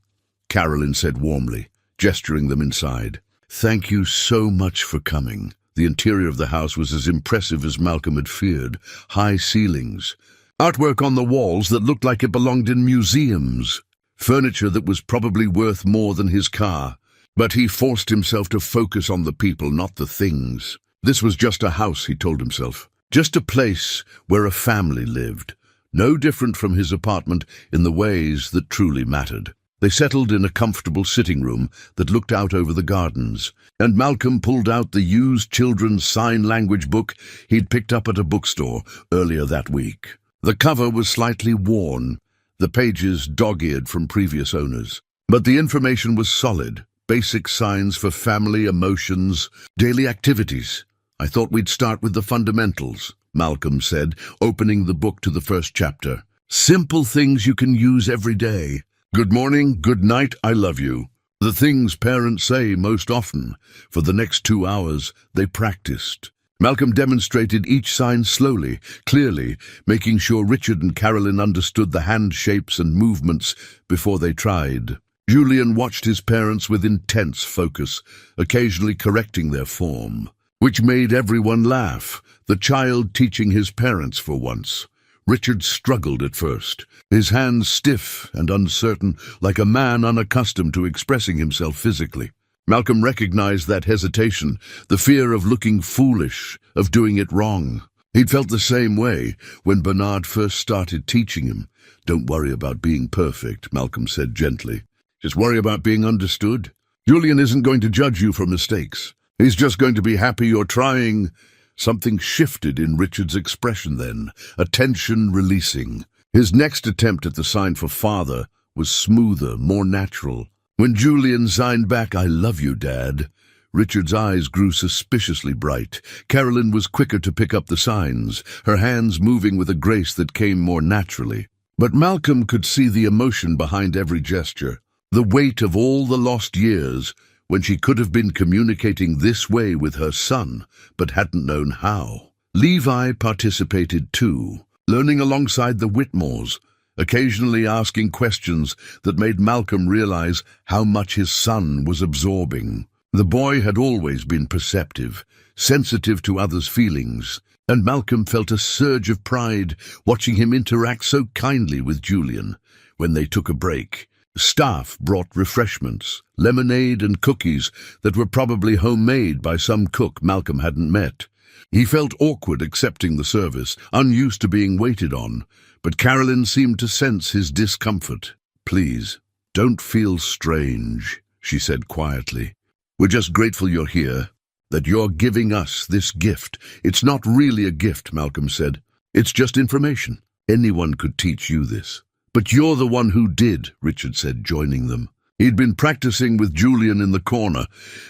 Carolyn said warmly, gesturing them inside. Thank you so much for coming. The interior of the house was as impressive as Malcolm had feared. High ceilings, artwork on the walls that looked like it belonged in museums, furniture that was probably worth more than his car. But he forced himself to focus on the people, not the things. This was just a house, he told himself. Just a place where a family lived. No different from his apartment in the ways that truly mattered. They settled in a comfortable sitting room that looked out over the gardens, and Malcolm pulled out the used children's sign language book he'd picked up at a bookstore earlier that week. The cover was slightly worn, the pages dog-eared from previous owners. But the information was solid. Basic signs for family, emotions, daily activities. I thought we'd start with the fundamentals, Malcolm said, opening the book to the first chapter. Simple things you can use every day. Good morning, good night, I love you. The things parents say most often. For the next 2 hours, they practiced. Malcolm demonstrated each sign slowly, clearly, making sure Richard and Carolyn understood the hand shapes and movements before they tried. Julian watched his parents with intense focus, occasionally correcting their form, which made everyone laugh, the child teaching his parents for once. Richard struggled at first, his hands stiff and uncertain, like a man unaccustomed to expressing himself physically. Malcolm recognized that hesitation, the fear of looking foolish, of doing it wrong. He'd felt the same way when Bernard first started teaching him. Don't worry about being perfect, Malcolm said gently. Just worry about being understood. Julian isn't going to judge you for mistakes. He's just going to be happy you're trying. Something shifted in Richard's expression then, a tension releasing. His next attempt at the sign for father was smoother, more natural. When Julian signed back, I love you, Dad, Richard's eyes grew suspiciously bright. Carolyn was quicker to pick up the signs, her hands moving with a grace that came more naturally. But Malcolm could see the emotion behind every gesture. The weight of all the lost years when she could have been communicating this way with her son, but hadn't known how. Levi participated too, learning alongside the Whitmores, occasionally asking questions that made Malcolm realize how much his son was absorbing. The boy had always been perceptive, sensitive to others' feelings, and Malcolm felt a surge of pride watching him interact so kindly with Julian. When they took a break, staff brought refreshments, lemonade and cookies that were probably homemade by some cook Malcolm hadn't met. He felt awkward accepting the service, unused to being waited on, but Carolyn seemed to sense his discomfort. "Please, don't feel strange," she said quietly. "We're just grateful you're here, that you're giving us this gift." "It's not really a gift," Malcolm said. "It's just information. Anyone could teach you this." "But you're the one who did," Richard said, joining them. He'd been practicing with Julian in the corner,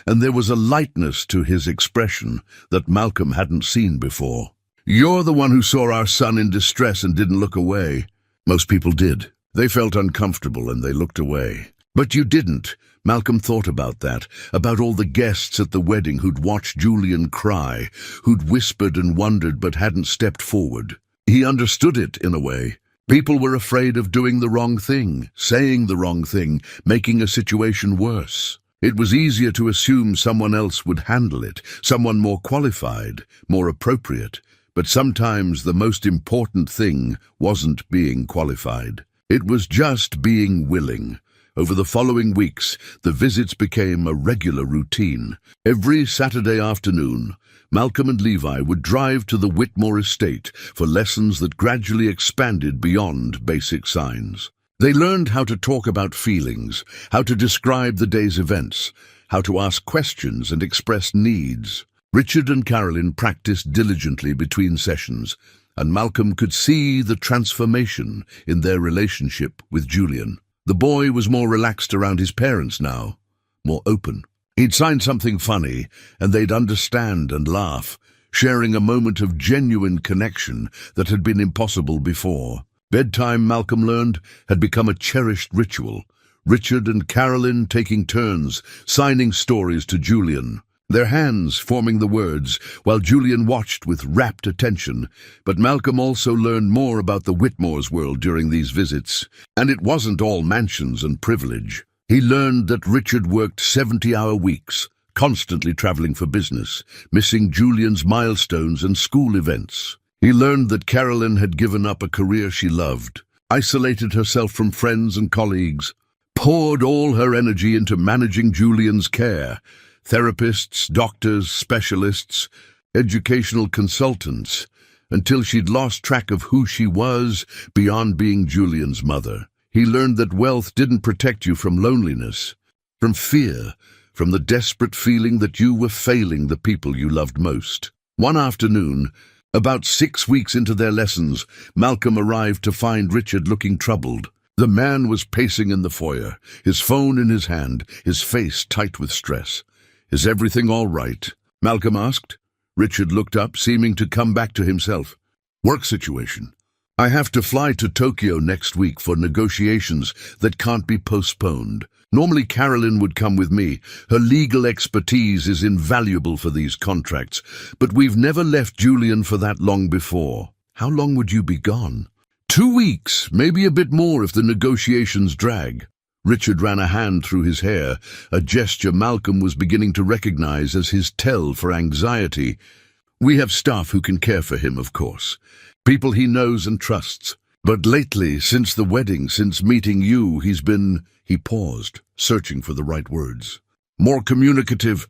and there was a lightness to his expression that Malcolm hadn't seen before. "You're the one who saw our son in distress and didn't look away." Most people did. They felt uncomfortable and they looked away. But you didn't. Malcolm thought about that, about all the guests at the wedding who'd watched Julian cry, who'd whispered and wondered but hadn't stepped forward. He understood it in a way. People were afraid of doing the wrong thing, saying the wrong thing, making a situation worse. It was easier to assume someone else would handle it, someone more qualified, more appropriate. But sometimes the most important thing wasn't being qualified. It was just being willing. Over the following weeks, the visits became a regular routine. Every Saturday afternoon, Malcolm and Levi would drive to the Whitmore estate for lessons that gradually expanded beyond basic signs. They learned how to talk about feelings, how to describe the day's events, how to ask questions and express needs. Richard and Carolyn practiced diligently between sessions, and Malcolm could see the transformation in their relationship with Julian. The boy was more relaxed around his parents now, more open. He'd sign something funny, and they'd understand and laugh, sharing a moment of genuine connection that had been impossible before. Bedtime, Malcolm learned, had become a cherished ritual. Richard and Carolyn taking turns, signing stories to Julian, their hands forming the words, while Julian watched with rapt attention. But Malcolm also learned more about the Whitmore's world during these visits, and it wasn't all mansions and privilege. He learned that Richard worked 70-hour weeks, constantly traveling for business, missing Julian's milestones and school events. He learned that Carolyn had given up a career she loved, isolated herself from friends and colleagues, poured all her energy into managing Julian's care. Therapists, doctors, specialists, educational consultants, until she'd lost track of who she was beyond being Julian's mother. He learned that wealth didn't protect you from loneliness, from fear, from the desperate feeling that you were failing the people you loved most. One afternoon, about 6 weeks into their lessons, Malcolm arrived to find Richard looking troubled. The man was pacing in the foyer, his phone in his hand, his face tight with stress. "Is everything all right?" Malcolm asked. Richard looked up, seeming to come back to himself. "Work situation. I have to fly to Tokyo next week for negotiations that can't be postponed. Normally Carolyn would come with me. Her legal expertise is invaluable for these contracts, but we've never left Julian for that long before." "How long would you be gone?" 2 weeks, maybe a bit more if the negotiations drag." Richard ran a hand through his hair, a gesture Malcolm was beginning to recognize as his tell for anxiety. "We have staff who can care for him, of course. People he knows and trusts. But lately, since the wedding, since meeting you, he's been—" He paused, searching for the right words. "More communicative,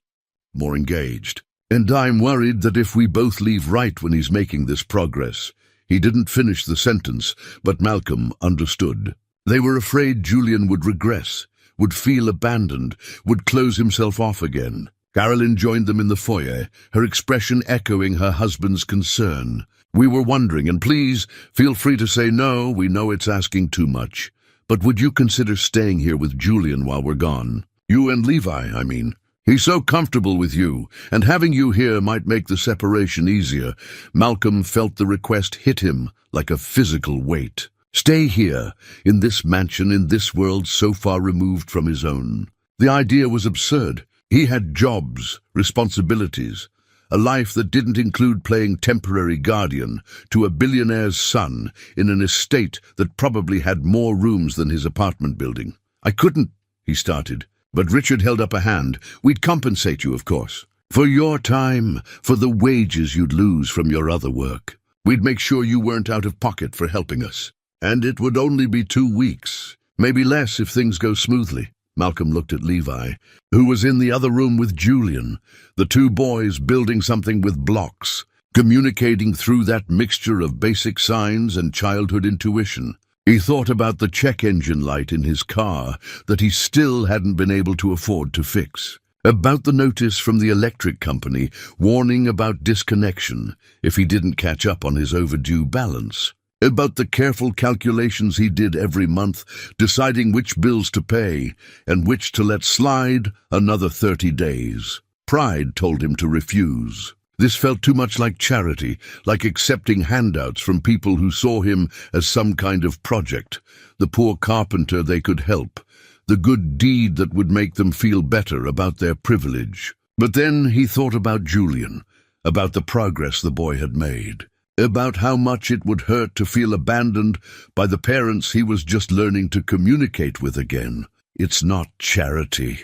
more engaged. And I'm worried that if we both leave right when he's making this progress." He didn't finish the sentence, but Malcolm understood. They were afraid Julian would regress, would feel abandoned, would close himself off again. Carolyn joined them in the foyer, her expression echoing her husband's concern. "We were wondering, and please, feel free to say no, we know it's asking too much. But would you consider staying here with Julian while we're gone? You and Levi, I mean. He's so comfortable with you, and having you here might make the separation easier." Malcolm felt the request hit him like a physical weight. Stay here, in this mansion, in this world so far removed from his own. The idea was absurd. He had jobs, responsibilities, a life that didn't include playing temporary guardian to a billionaire's son in an estate that probably had more rooms than his apartment building. "I couldn't," he started, but Richard held up a hand. "We'd compensate you, of course. For your time, for the wages you'd lose from your other work. We'd make sure you weren't out of pocket for helping us. And it would only be 2 weeks, maybe less if things go smoothly. Malcolm looked at Levi, who was in the other room with Julian, the two boys building something with blocks, communicating through that mixture of basic signs and childhood intuition. He thought about the check engine light in his car that he still hadn't been able to afford to fix, about the notice from the electric company warning about disconnection if he didn't catch up on his overdue balance, about the careful calculations he did every month, deciding which bills to pay and which to let slide another 30 days. Pride told him to refuse. This felt too much like charity, like accepting handouts from people who saw him as some kind of project, the poor carpenter they could help, the good deed that would make them feel better about their privilege. But then he thought about Julian, about the progress the boy had made, about how much it would hurt to feel abandoned by the parents he was just learning to communicate with again. "It's not charity,"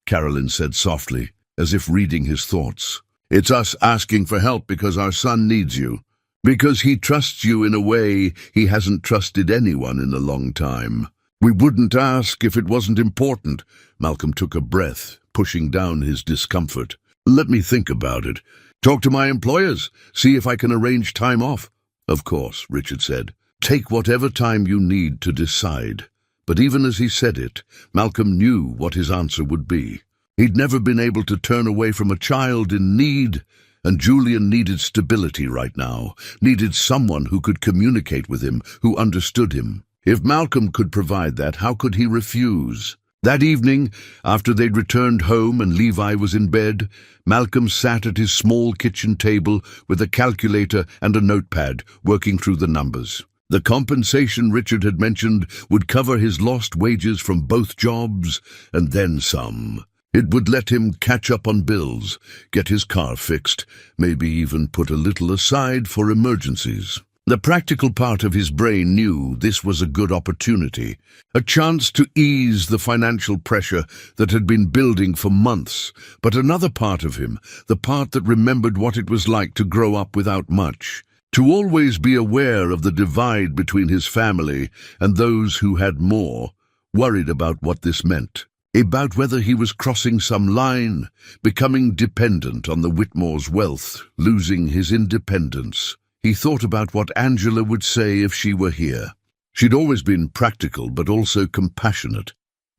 Carolyn said softly, as if reading his thoughts. "It's us asking for help because our son needs you, because he trusts you in a way he hasn't trusted anyone in a long time. We wouldn't ask if it wasn't important." Malcolm took a breath, pushing down his discomfort. "Let me think about it. Talk to my employers, see if I can arrange time off." "Of course," Richard said. "Take whatever time you need to decide." But even as he said it, Malcolm knew what his answer would be. He'd never been able to turn away from a child in need, and Julian needed stability right now, needed someone who could communicate with him, who understood him. If Malcolm could provide that, how could he refuse? That evening, after they'd returned home and Levi was in bed, Malcolm sat at his small kitchen table with a calculator and a notepad, working through the numbers. The compensation Richard had mentioned would cover his lost wages from both jobs, and then some. It would let him catch up on bills, get his car fixed, maybe even put a little aside for emergencies. The practical part of his brain knew this was a good opportunity, a chance to ease the financial pressure that had been building for months. But another part of him, the part that remembered what it was like to grow up without much, to always be aware of the divide between his family and those who had more, worried about what this meant, about whether he was crossing some line, becoming dependent on the Whitmore's wealth, losing his independence. He thought about what Angela would say if she were here. She'd always been practical, but also compassionate.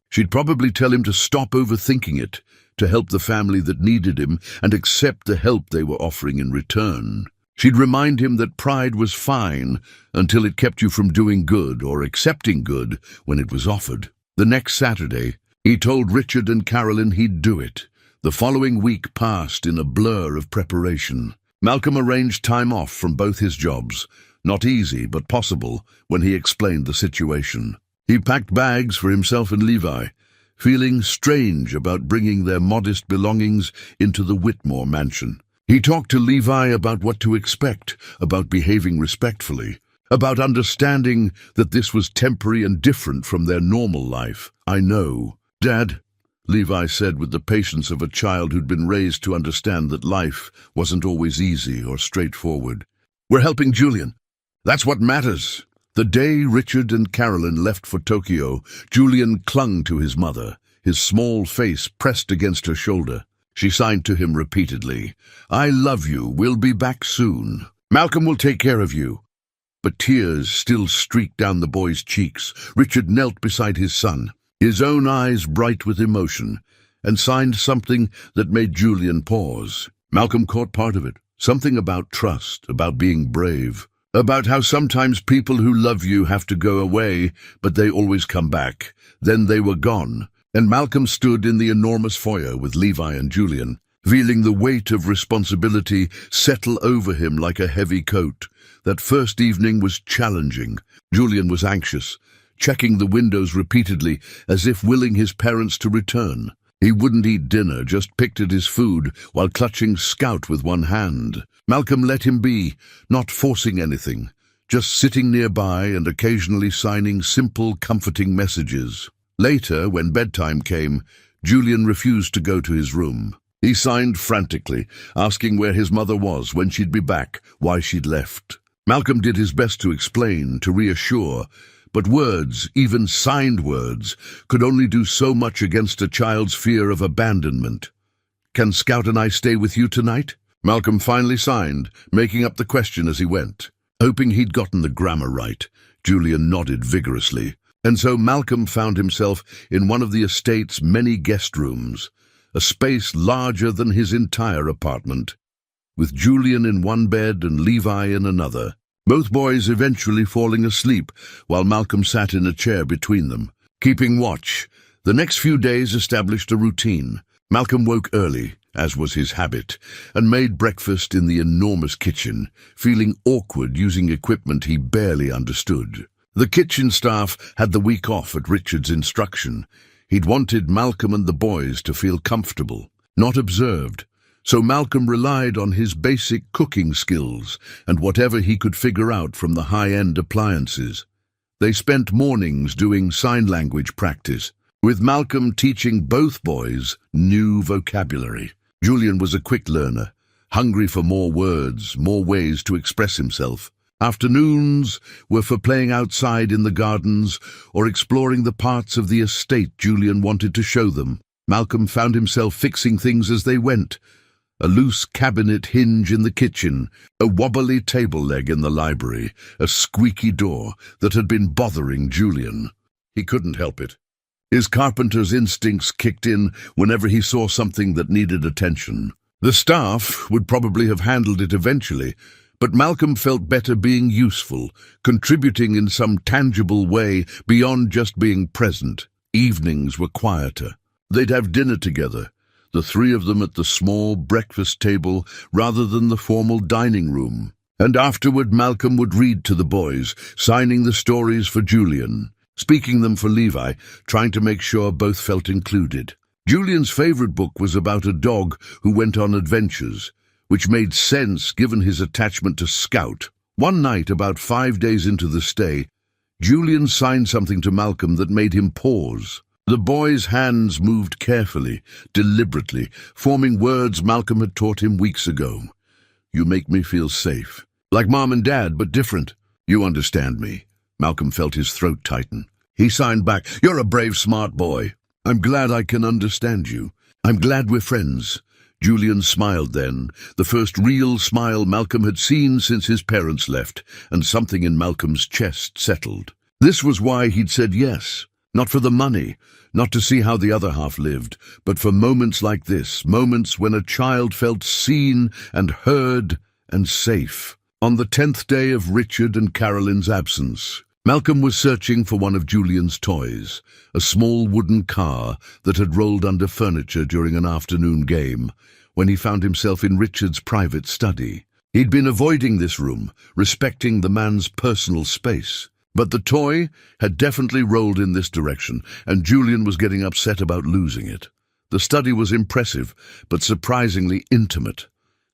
She'd probably tell him to stop overthinking it, to help the family that needed him, and accept the help they were offering in return. She'd remind him that pride was fine until it kept you from doing good or accepting good when it was offered. The next Saturday, he told Richard and Carolyn he'd do it. The following week passed in a blur of preparation. Malcolm arranged time off from both his jobs, not easy but possible, when he explained the situation. He packed bags for himself and Levi, feeling strange about bringing their modest belongings into the Whitmore mansion. He talked to Levi about what to expect, about behaving respectfully, about understanding that this was temporary and different from their normal life. "I know, Dad," Levi said with the patience of a child who'd been raised to understand that life wasn't always easy or straightforward. "We're helping Julian. That's what matters." The day Richard and Carolyn left for Tokyo, Julian clung to his mother, his small face pressed against her shoulder. She signed to him repeatedly, "I love you, we'll be back soon. Malcolm will take care of you." But tears still streaked down the boy's cheeks. Richard knelt beside his son, his own eyes bright with emotion, and signed something that made Julian pause. Malcolm caught part of it, something about trust, about being brave, about how sometimes people who love you have to go away, but they always come back. Then they were gone, and Malcolm stood in the enormous foyer with Levi and Julian, feeling the weight of responsibility settle over him like a heavy coat. That first evening was challenging. Julian was anxious, checking the windows repeatedly as if willing his parents to return. He wouldn't eat dinner, just picked at his food while clutching Scout with one hand. Malcolm let him be, not forcing anything, just sitting nearby and occasionally signing simple, comforting messages. Later, when bedtime came, Julian refused to go to his room. He signed frantically, asking where his mother was, when she'd be back, why she'd left. Malcolm did his best to explain, to reassure, but words, even signed words, could only do so much against a child's fear of abandonment. "Can Scout and I stay with you tonight?" Malcolm finally signed, making up the question as he went. Hoping he'd gotten the grammar right, Julian nodded vigorously, and so Malcolm found himself in one of the estate's many guest rooms, a space larger than his entire apartment, with Julian in one bed and Levi in another, both boys eventually falling asleep while Malcolm sat in a chair between them. Keeping watch, the next few days established a routine. Malcolm woke early, as was his habit, and made breakfast in the enormous kitchen, feeling awkward using equipment he barely understood. The kitchen staff had the week off at Richard's instruction. He'd wanted Malcolm and the boys to feel comfortable, not observed, so Malcolm relied on his basic cooking skills and whatever he could figure out from the high-end appliances. They spent mornings doing sign language practice, with Malcolm teaching both boys new vocabulary. Julian was a quick learner, hungry for more words, more ways to express himself. Afternoons were for playing outside in the gardens or exploring the parts of the estate Julian wanted to show them. Malcolm found himself fixing things as they went. A loose cabinet hinge in the kitchen, a wobbly table leg in the library, a squeaky door that had been bothering Julian. He couldn't help it. His carpenter's instincts kicked in whenever he saw something that needed attention. The staff would probably have handled it eventually, but Malcolm felt better being useful, contributing in some tangible way beyond just being present. Evenings were quieter. They'd have dinner together, the three of them at the small breakfast table rather than the formal dining room. And afterward Malcolm would read to the boys, signing the stories for Julian, speaking them for Levi, trying to make sure both felt included. Julian's favorite book was about a dog who went on adventures, which made sense given his attachment to Scout. One night, about 5 days into the stay, Julian signed something to Malcolm that made him pause. The boy's hands moved carefully, deliberately, forming words Malcolm had taught him weeks ago. "You make me feel safe. Like Mom and Dad, but different. You understand me." Malcolm felt his throat tighten. He signed back, "You're a brave, smart boy. I'm glad I can understand you. I'm glad we're friends." Julian smiled then, the first real smile Malcolm had seen since his parents left, and something in Malcolm's chest settled. This was why he'd said yes. Not for the money, not to see how the other half lived, but for moments like this, moments when a child felt seen and heard and safe. On the 10th day of Richard and Carolyn's absence, Malcolm was searching for one of Julian's toys, a small wooden car that had rolled under furniture during an afternoon game, when he found himself in Richard's private study. He'd been avoiding this room, respecting the man's personal space. But the toy had definitely rolled in this direction, and Julian was getting upset about losing it. The study was impressive, but surprisingly intimate,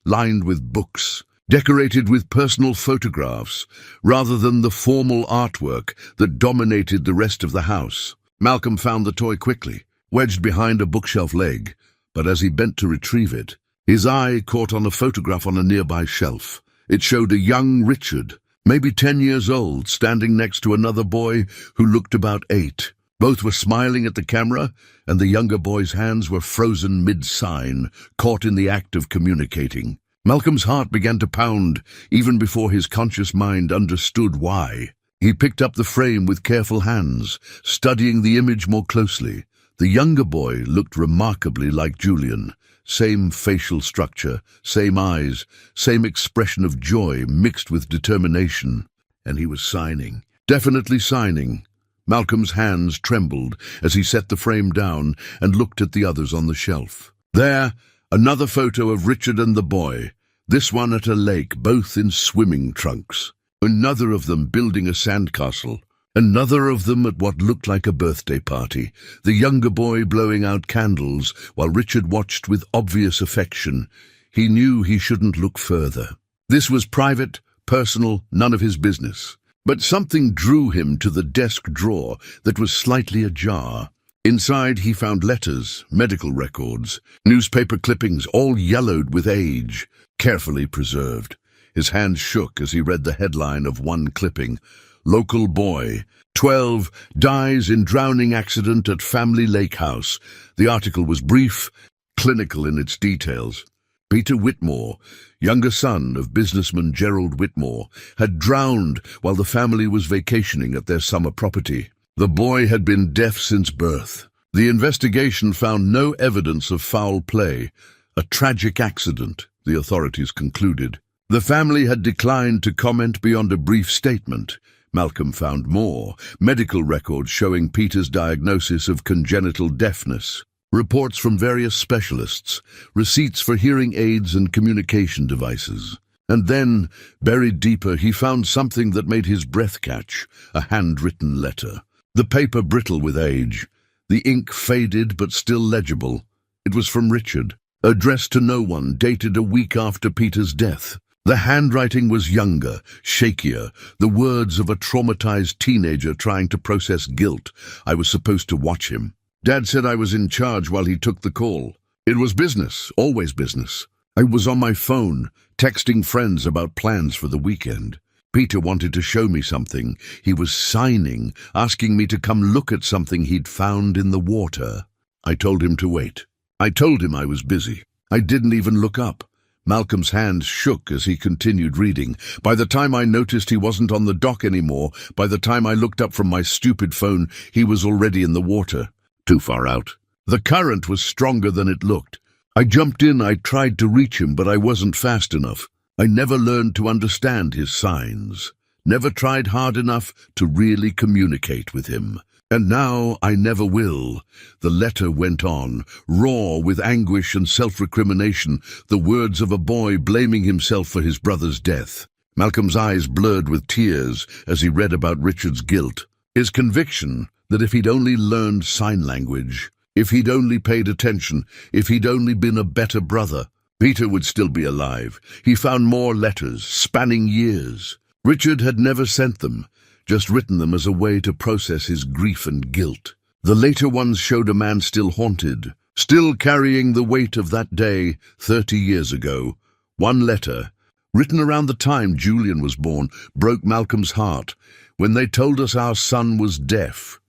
lined with books, decorated with personal photographs, rather than the formal artwork that dominated the rest of the house. Malcolm found the toy quickly, wedged behind a bookshelf leg, but as he bent to retrieve it, his eye caught on a photograph on a nearby shelf. It showed a young Richard, maybe 10 years old, standing next to another boy who looked about 8. Both were smiling at the camera, and the younger boy's hands were frozen mid-sign, caught in the act of communicating. Malcolm's heart began to pound, even before his conscious mind understood why. He picked up the frame with careful hands, studying the image more closely. The younger boy looked remarkably like Julian. Same facial structure, same eyes, same expression of joy mixed with determination. And he was signing. Definitely signing. Malcolm's hands trembled as he set the frame down and looked at the others on the shelf. There, another photo of Richard and the boy, this one at a lake, both in swimming trunks. Another of them building a sandcastle. Another of them at what looked like a birthday party, the younger boy blowing out candles while Richard watched with obvious affection. He knew he shouldn't look further. This was private, personal, none of his business. But something drew him to the desk drawer that was slightly ajar. Inside, he found letters, medical records, newspaper clippings, all yellowed with age, carefully preserved. His hands shook as he read the headline of one clipping. Local boy, 12, dies in drowning accident at family lake house. The article was brief, clinical in its details. Peter Whitmore, younger son of businessman Gerald Whitmore, had drowned while the family was vacationing at their summer property. The boy had been deaf since birth. The investigation found no evidence of foul play. A tragic accident, the authorities concluded. The family had declined to comment beyond a brief statement. Malcolm found more, medical records showing Peter's diagnosis of congenital deafness, reports from various specialists, receipts for hearing aids and communication devices. And then, buried deeper, he found something that made his breath catch, a handwritten letter. The paper brittle with age, the ink faded but still legible. It was from Richard, addressed to no one, dated a week after Peter's death. The handwriting was younger, shakier, the words of a traumatized teenager trying to process guilt. I was supposed to watch him. Dad said I was in charge while he took the call. It was business, always business. I was on my phone, texting friends about plans for the weekend. Peter wanted to show me something. He was signing, asking me to come look at something he'd found in the water. I told him to wait. I told him I was busy. I didn't even look up. Malcolm's hands shook as he continued reading. By the time I noticed he wasn't on the dock anymore, by the time I looked up from my stupid phone, he was already in the water. Too far out. The current was stronger than it looked. I jumped in, I tried to reach him, but I wasn't fast enough. I never learned to understand his signs, never tried hard enough to really communicate with him. And now I never will. The letter went on, raw with anguish and self-recrimination, the words of a boy blaming himself for his brother's death. Malcolm's eyes blurred with tears as he read about Richard's guilt, his conviction that if he'd only learned sign language, if he'd only paid attention, if he'd only been a better brother, Peter would still be alive. He found more letters, spanning years. Richard had never sent them, just written them as a way to process his grief and guilt. The later ones showed a man still haunted, still carrying the weight of that day 30 years ago. One letter, written around the time Julian was born, broke Malcolm's heart. When they told us our son was deaf,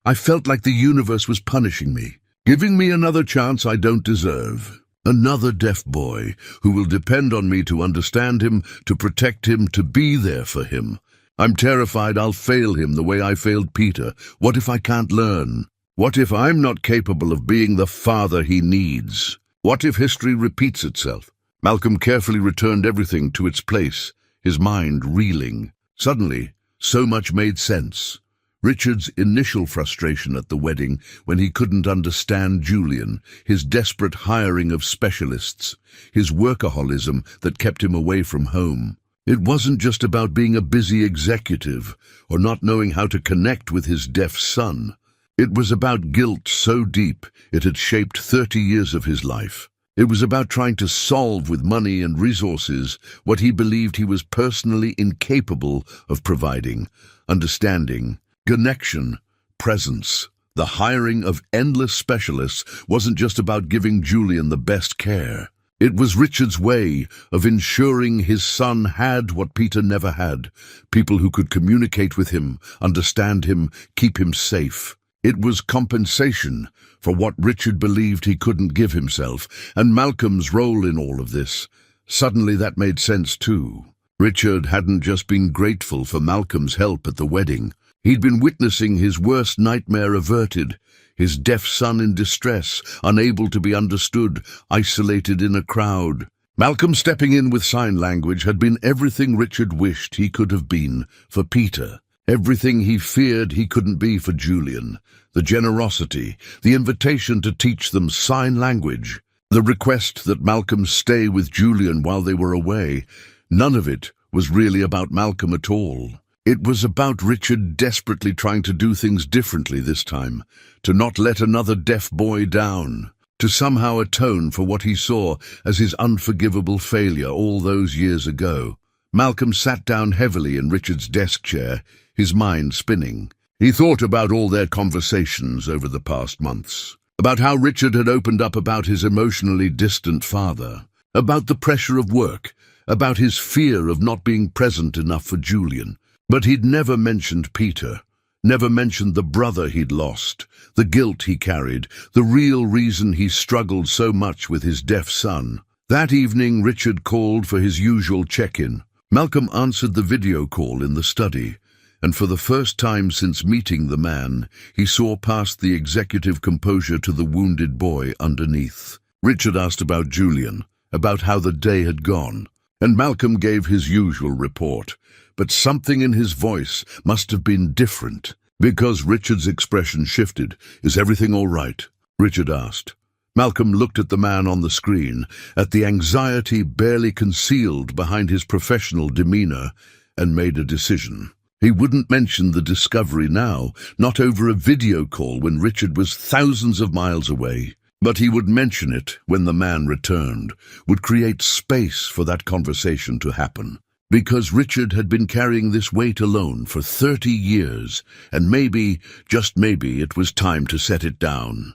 I felt like the universe was punishing me, giving me another chance I don't deserve. Another deaf boy who will depend on me to understand him, to protect him, to be there for him. I'm terrified I'll fail him the way I failed Peter. What if I can't learn? What if I'm not capable of being the father he needs? What if history repeats itself? Malcolm carefully returned everything to its place, his mind reeling. Suddenly, so much made sense. Richard's initial frustration at the wedding when he couldn't understand Julian, his desperate hiring of specialists, his workaholism that kept him away from home. It wasn't just about being a busy executive or not knowing how to connect with his deaf son. It was about guilt so deep it had shaped 30 years of his life. It was about trying to solve with money and resources what he believed he was personally incapable of providing: understanding, connection, presence. The hiring of endless specialists wasn't just about giving Julian the best care. It was Richard's way of ensuring his son had what Peter never had, people who could communicate with him, understand him, keep him safe. It was compensation for what Richard believed he couldn't give himself, and Malcolm's role in all of this. Suddenly that made sense too. Richard hadn't just been grateful for Malcolm's help at the wedding. He'd been witnessing his worst nightmare averted, his deaf son in distress, unable to be understood, isolated in a crowd. Malcolm stepping in with sign language had been everything Richard wished he could have been for Peter, everything he feared he couldn't be for Julian. The generosity, the invitation to teach them sign language, the request that Malcolm stay with Julian while they were away. None of it was really about Malcolm at all. It was about Richard desperately trying to do things differently this time, to not let another deaf boy down, to somehow atone for what he saw as his unforgivable failure all those years ago. Malcolm sat down heavily in Richard's desk chair, his mind spinning. He thought about all their conversations over the past months, about how Richard had opened up about his emotionally distant father, about the pressure of work, about his fear of not being present enough for Julian. But he'd never mentioned Peter, never mentioned the brother he'd lost, the guilt he carried, the real reason he struggled so much with his deaf son. That evening, Richard called for his usual check-in. Malcolm answered the video call in the study, and for the first time since meeting the man, he saw past the executive composure to the wounded boy underneath. Richard asked about Julian, about how the day had gone, and Malcolm gave his usual report. But something in his voice must have been different, because Richard's expression shifted. "Is everything all right?" Richard asked. Malcolm looked at the man on the screen, at the anxiety barely concealed behind his professional demeanor, and made a decision. He wouldn't mention the discovery now, not over a video call when Richard was thousands of miles away. But he would mention it when the man returned, would create space for that conversation to happen. Because Richard had been carrying this weight alone for 30 years, and maybe, just maybe, it was time to set it down.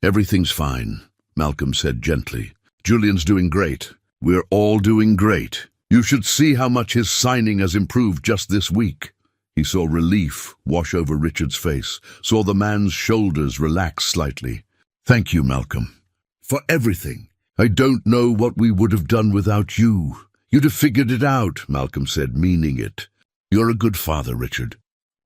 "Everything's fine," Malcolm said gently. "Julian's doing great. We're all doing great. You should see how much his signing has improved just this week." He saw relief wash over Richard's face, saw the man's shoulders relax slightly. "Thank you, Malcolm, for everything. I don't know what we would have done without you. You'd have figured it out," Malcolm said, meaning it. "You're a good father, Richard.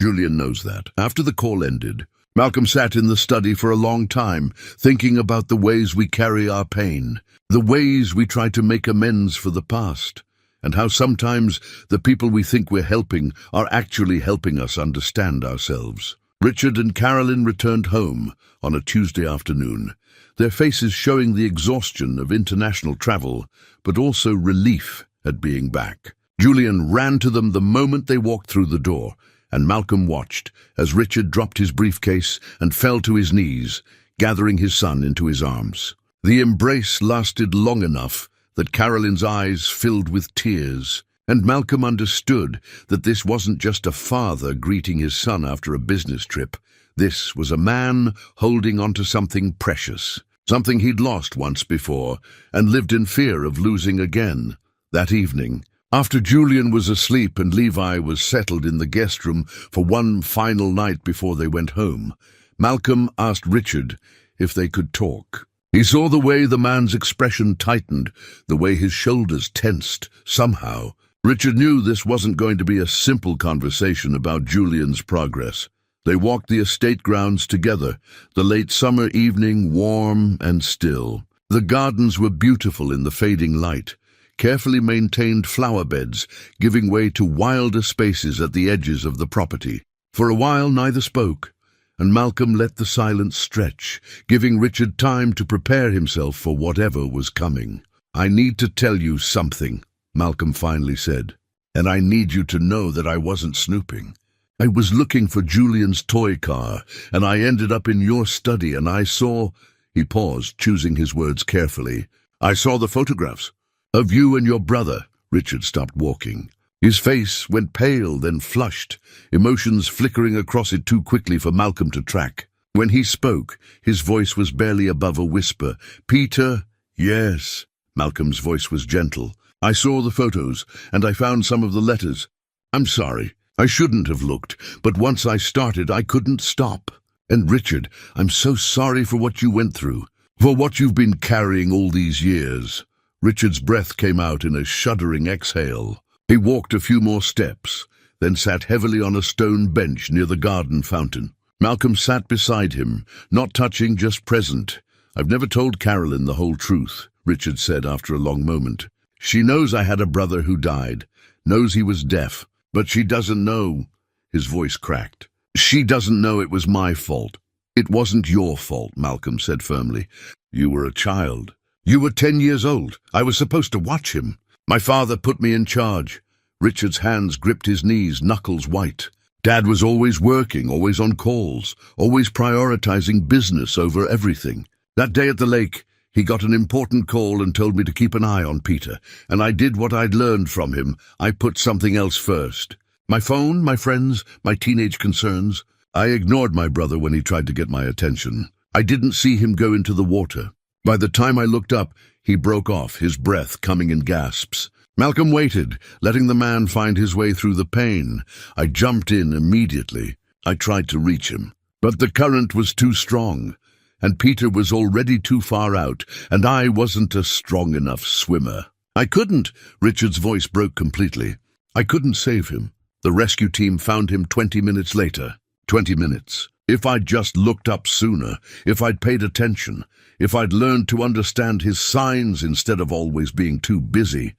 Julian knows that." After the call ended, Malcolm sat in the study for a long time, thinking about the ways we carry our pain, the ways we try to make amends for the past, and how sometimes the people we think we're helping are actually helping us understand ourselves. Richard and Carolyn returned home on a Tuesday afternoon, their faces showing the exhaustion of international travel, but also relief at being back. Julian ran to them the moment they walked through the door, and Malcolm watched as Richard dropped his briefcase and fell to his knees, gathering his son into his arms. The embrace lasted long enough that Carolyn's eyes filled with tears, and Malcolm understood that this wasn't just a father greeting his son after a business trip. This was a man holding onto something precious, something he'd lost once before and lived in fear of losing again. That evening, after Julian was asleep and Levi was settled in the guest room for one final night before they went home, Malcolm asked Richard if they could talk. He saw the way the man's expression tightened, the way his shoulders tensed. Somehow, Richard knew this wasn't going to be a simple conversation about Julian's progress. They walked the estate grounds together, the late summer evening warm and still. The gardens were beautiful in the fading light, carefully maintained flower beds giving way to wilder spaces at the edges of the property. For a while neither spoke, and Malcolm let the silence stretch, giving Richard time to prepare himself for whatever was coming. "I need to tell you something," Malcolm finally said, "and I need you to know that I wasn't snooping. I was looking for Julian's toy car, and I ended up in your study, and I saw—" He paused, choosing his words carefully. "I saw the photographs of you and your brother." Richard stopped walking. His face went pale, then flushed, emotions flickering across it too quickly for Malcolm to track. When he spoke, his voice was barely above a whisper. "Peter?" "Yes." Malcolm's voice was gentle. "I saw the photos, and I found some of the letters. I'm sorry. I shouldn't have looked, but once I started, I couldn't stop. And Richard, I'm so sorry for what you went through, for what you've been carrying all these years." Richard's breath came out in a shuddering exhale. He walked a few more steps, then sat heavily on a stone bench near the garden fountain. Malcolm sat beside him, not touching, just present. "I've never told Carolyn the whole truth," Richard said after a long moment. "She knows I had a brother who died, knows he was deaf, but she doesn't know." His voice cracked. "She doesn't know it was my fault." "It wasn't your fault," Malcolm said firmly. "You were a child. You were 10 years old. I was supposed to watch him. My father put me in charge." Richard's hands gripped his knees, knuckles white. "Dad was always working, always on calls, always prioritizing business over everything. That day at the lake, he got an important call and told me to keep an eye on Peter, and I did what I'd learned from him. I put something else first. My phone, my friends, my teenage concerns. I ignored my brother when he tried to get my attention. I didn't see him go into the water. By the time I looked up, he broke off, his breath coming in gasps. Malcolm waited, letting the man find his way through the pain. I jumped in immediately. I tried to reach him, but the current was too strong, and Peter was already too far out, and I wasn't a strong enough swimmer. I couldn't. Richard's voice broke completely. I couldn't save him. The rescue team found him 20 minutes later. 20 minutes. If I'd just looked up sooner, if I'd paid attention, if I'd learned to understand his signs instead of always being too busy.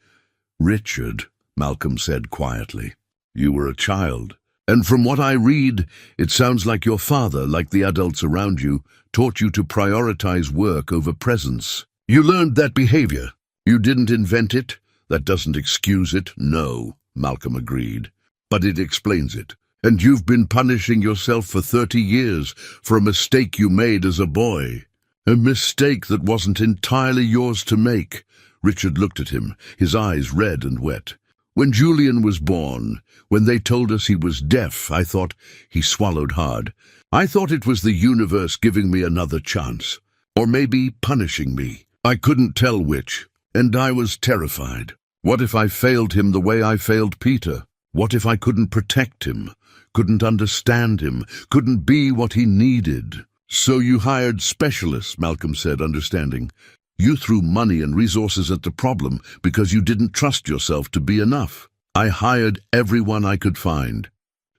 Richard, Malcolm said quietly, you were a child. And from what I read, it sounds like your father, like the adults around you, taught you to prioritize work over presence. You learned that behavior. You didn't invent it. That doesn't excuse it. No, Malcolm agreed. But it explains it. And you've been punishing yourself for 30 years for a mistake you made as a boy. A mistake that wasn't entirely yours to make. Richard looked at him, his eyes red and wet. When Julian was born, when they told us he was deaf, I thought, he swallowed hard. I thought it was the universe giving me another chance. Or maybe punishing me. I couldn't tell which. And I was terrified. What if I failed him the way I failed Peter? What if I couldn't protect him, couldn't understand him, couldn't be what he needed? So you hired specialists, Malcolm said, understanding. You threw money and resources at the problem because you didn't trust yourself to be enough. I hired everyone I could find.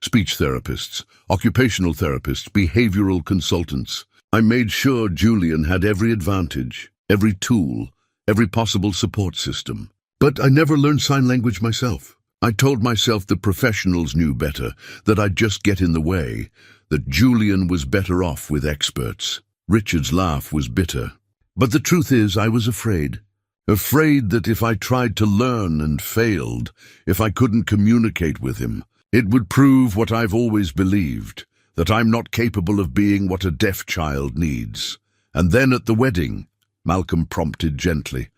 Speech therapists, occupational therapists, behavioral consultants. I made sure Julian had every advantage, every tool, every possible support system. But I never learned sign language myself. I told myself the professionals knew better, that I'd just get in the way, that Julian was better off with experts. Richard's laugh was bitter. But the truth is, I was afraid. Afraid that if I tried to learn and failed, if I couldn't communicate with him, it would prove what I've always believed, that I'm not capable of being what a deaf child needs. And then at the wedding, Malcolm prompted gently.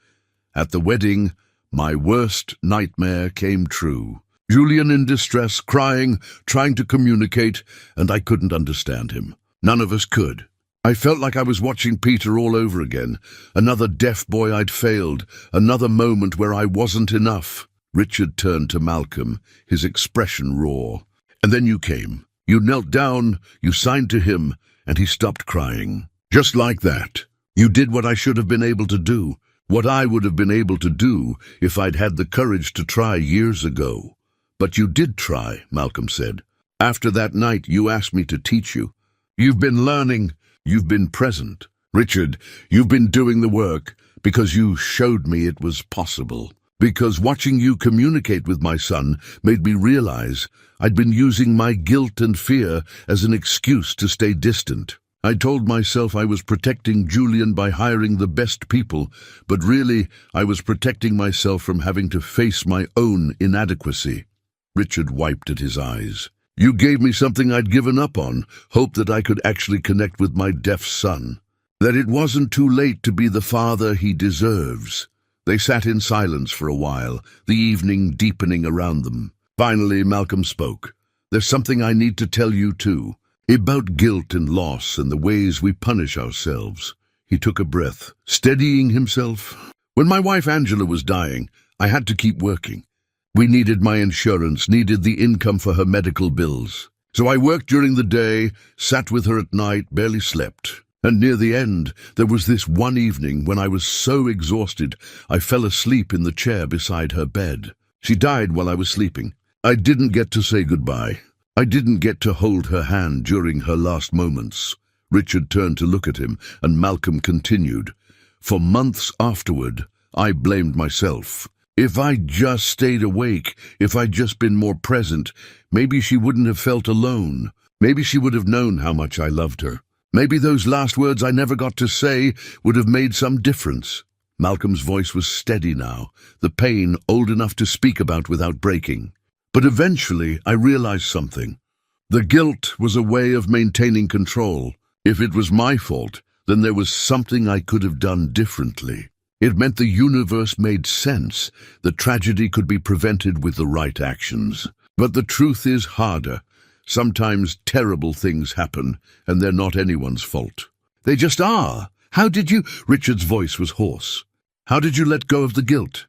At the wedding, my worst nightmare came true. Julian in distress, crying, trying to communicate, and I couldn't understand him. None of us could. I felt like I was watching Peter all over again. Another deaf boy I'd failed, another moment where I wasn't enough. Richard turned to Malcolm, his expression raw. And then you came. You knelt down, you signed to him, and he stopped crying. Just like that. You did what I should have been able to do. What I would have been able to do if I'd had the courage to try years ago. But you did try, Malcolm said. After that night, you asked me to teach you. You've been learning. You've been present. Richard, you've been doing the work because you showed me it was possible. Because watching you communicate with my son made me realize I'd been using my guilt and fear as an excuse to stay distant. I told myself I was protecting Julian by hiring the best people, but really I was protecting myself from having to face my own inadequacy. Richard wiped at his eyes. You gave me something I'd given up on, hope that I could actually connect with my deaf son, that it wasn't too late to be the father he deserves. They sat in silence for a while, the evening deepening around them. Finally, Malcolm spoke. There's something I need to tell you too. About guilt and loss and the ways we punish ourselves. He took a breath, steadying himself. When my wife Angela was dying, I had to keep working. We needed my insurance, needed the income for her medical bills. So I worked during the day, sat with her at night, barely slept. And near the end, there was this one evening when I was so exhausted, I fell asleep in the chair beside her bed. She died while I was sleeping. I didn't get to say goodbye. I didn't get to hold her hand during her last moments. Richard turned to look at him, and Malcolm continued. For months afterward, I blamed myself. If I'd just stayed awake, if I'd just been more present, maybe she wouldn't have felt alone. Maybe she would have known how much I loved her. Maybe those last words I never got to say would have made some difference. Malcolm's voice was steady now, the pain old enough to speak about without breaking. But eventually I realized something. The guilt was a way of maintaining control. If it was my fault, then there was something I could have done differently. It meant the universe made sense, that tragedy could be prevented with the right actions. But the truth is harder. Sometimes terrible things happen, and they're not anyone's fault. They just are. How did you? Richard's voice was hoarse. How did you let go of the guilt?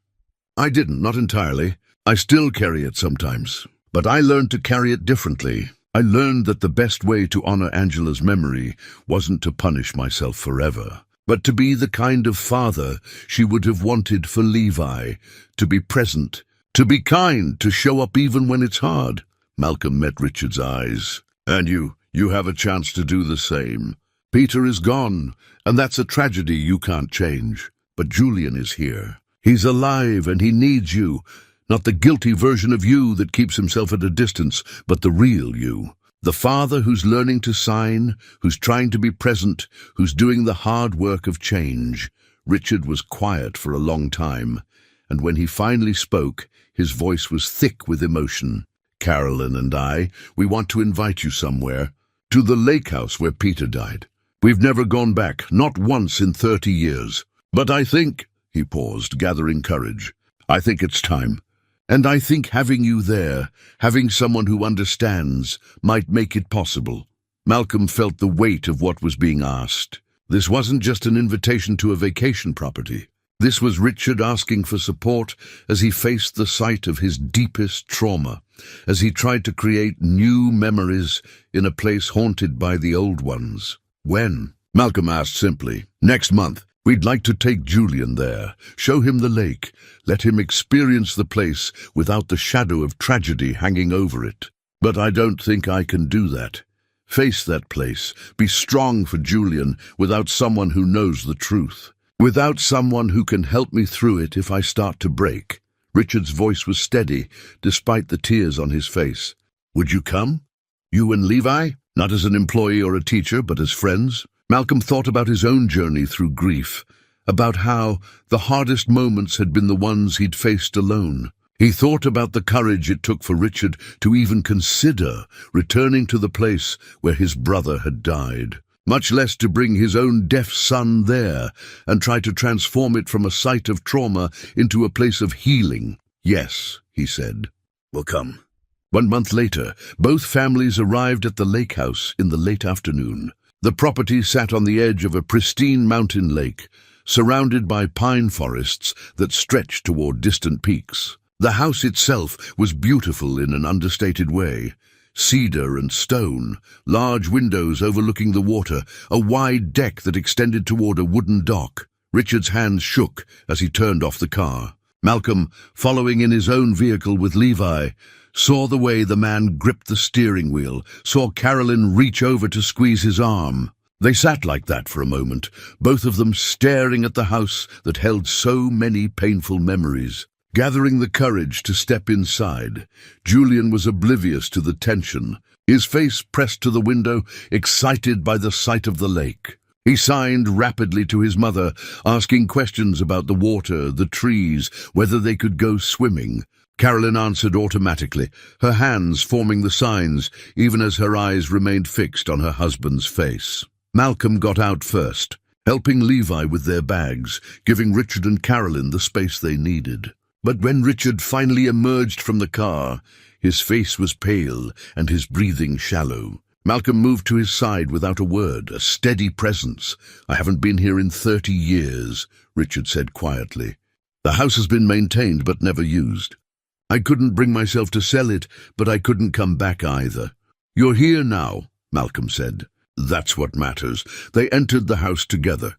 I didn't, not entirely. I still carry it sometimes. But I learned to carry it differently. I learned that the best way to honor Angela's memory wasn't to punish myself forever, but to be the kind of father she would have wanted for Levi, to be present, to be kind, to show up even when it's hard. Malcolm met Richard's eyes. And you have a chance to do the same. Peter is gone, and that's a tragedy you can't change. But Julian is here. He's alive, and he needs you. Not the guilty version of you that keeps himself at a distance, but the real you. The father who's learning to sign, who's trying to be present, who's doing the hard work of change. Richard was quiet for a long time, and when he finally spoke, his voice was thick with emotion. Carolyn and we want to invite you somewhere. To the lake house where Peter died. We've never gone back, not once in 30 years. But I think, he paused, gathering courage, I think it's time. And I think having you there, having someone who understands, might make it possible. Malcolm felt the weight of what was being asked. This wasn't just an invitation to a vacation property. This was Richard asking for support as he faced the sight of his deepest trauma, as he tried to create new memories in a place haunted by the old ones. When? Malcolm asked simply. Next month. We'd like to take Julian there, show him the lake, let him experience the place without the shadow of tragedy hanging over it. But I don't think I can do that. Face that place, be strong for Julian without someone who knows the truth. Without someone who can help me through it if I start to break. Richard's voice was steady, despite the tears on his face. Would you come? You and Levi? Not as an employee or a teacher, but as friends? Malcolm thought about his own journey through grief, about how the hardest moments had been the ones he'd faced alone. He thought about the courage it took for Richard to even consider returning to the place where his brother had died, much less to bring his own deaf son there and try to transform it from a site of trauma into a place of healing. Yes, he said. We'll come. 1 month later, both families arrived at the lake house in the late afternoon. The property sat on the edge of a pristine mountain lake, surrounded by pine forests that stretched toward distant peaks. The house itself was beautiful in an understated way. Cedar and stone, large windows overlooking the water, a wide deck that extended toward a wooden dock. Richard's hands shook as he turned off the car. Malcolm, following in his own vehicle with Levi, saw the way the man gripped the steering wheel, saw Carolyn reach over to squeeze his arm. They sat like that for a moment, both of them staring at the house that held so many painful memories. Gathering the courage to step inside, Julian was oblivious to the tension, his face pressed to the window, excited by the sight of the lake. He signed rapidly to his mother, asking questions about the water, the trees, whether they could go swimming. Carolyn answered automatically, her hands forming the signs, even as her eyes remained fixed on her husband's face. Malcolm got out first, helping Levi with their bags, giving Richard and Carolyn the space they needed. But when Richard finally emerged from the car, his face was pale and his breathing shallow. Malcolm moved to his side without a word, a steady presence. I haven't been here in 30 years, Richard said quietly. The house has been maintained but never used. I couldn't bring myself to sell it, but I couldn't come back either. You're here now, Malcolm said. That's what matters. They entered the house together,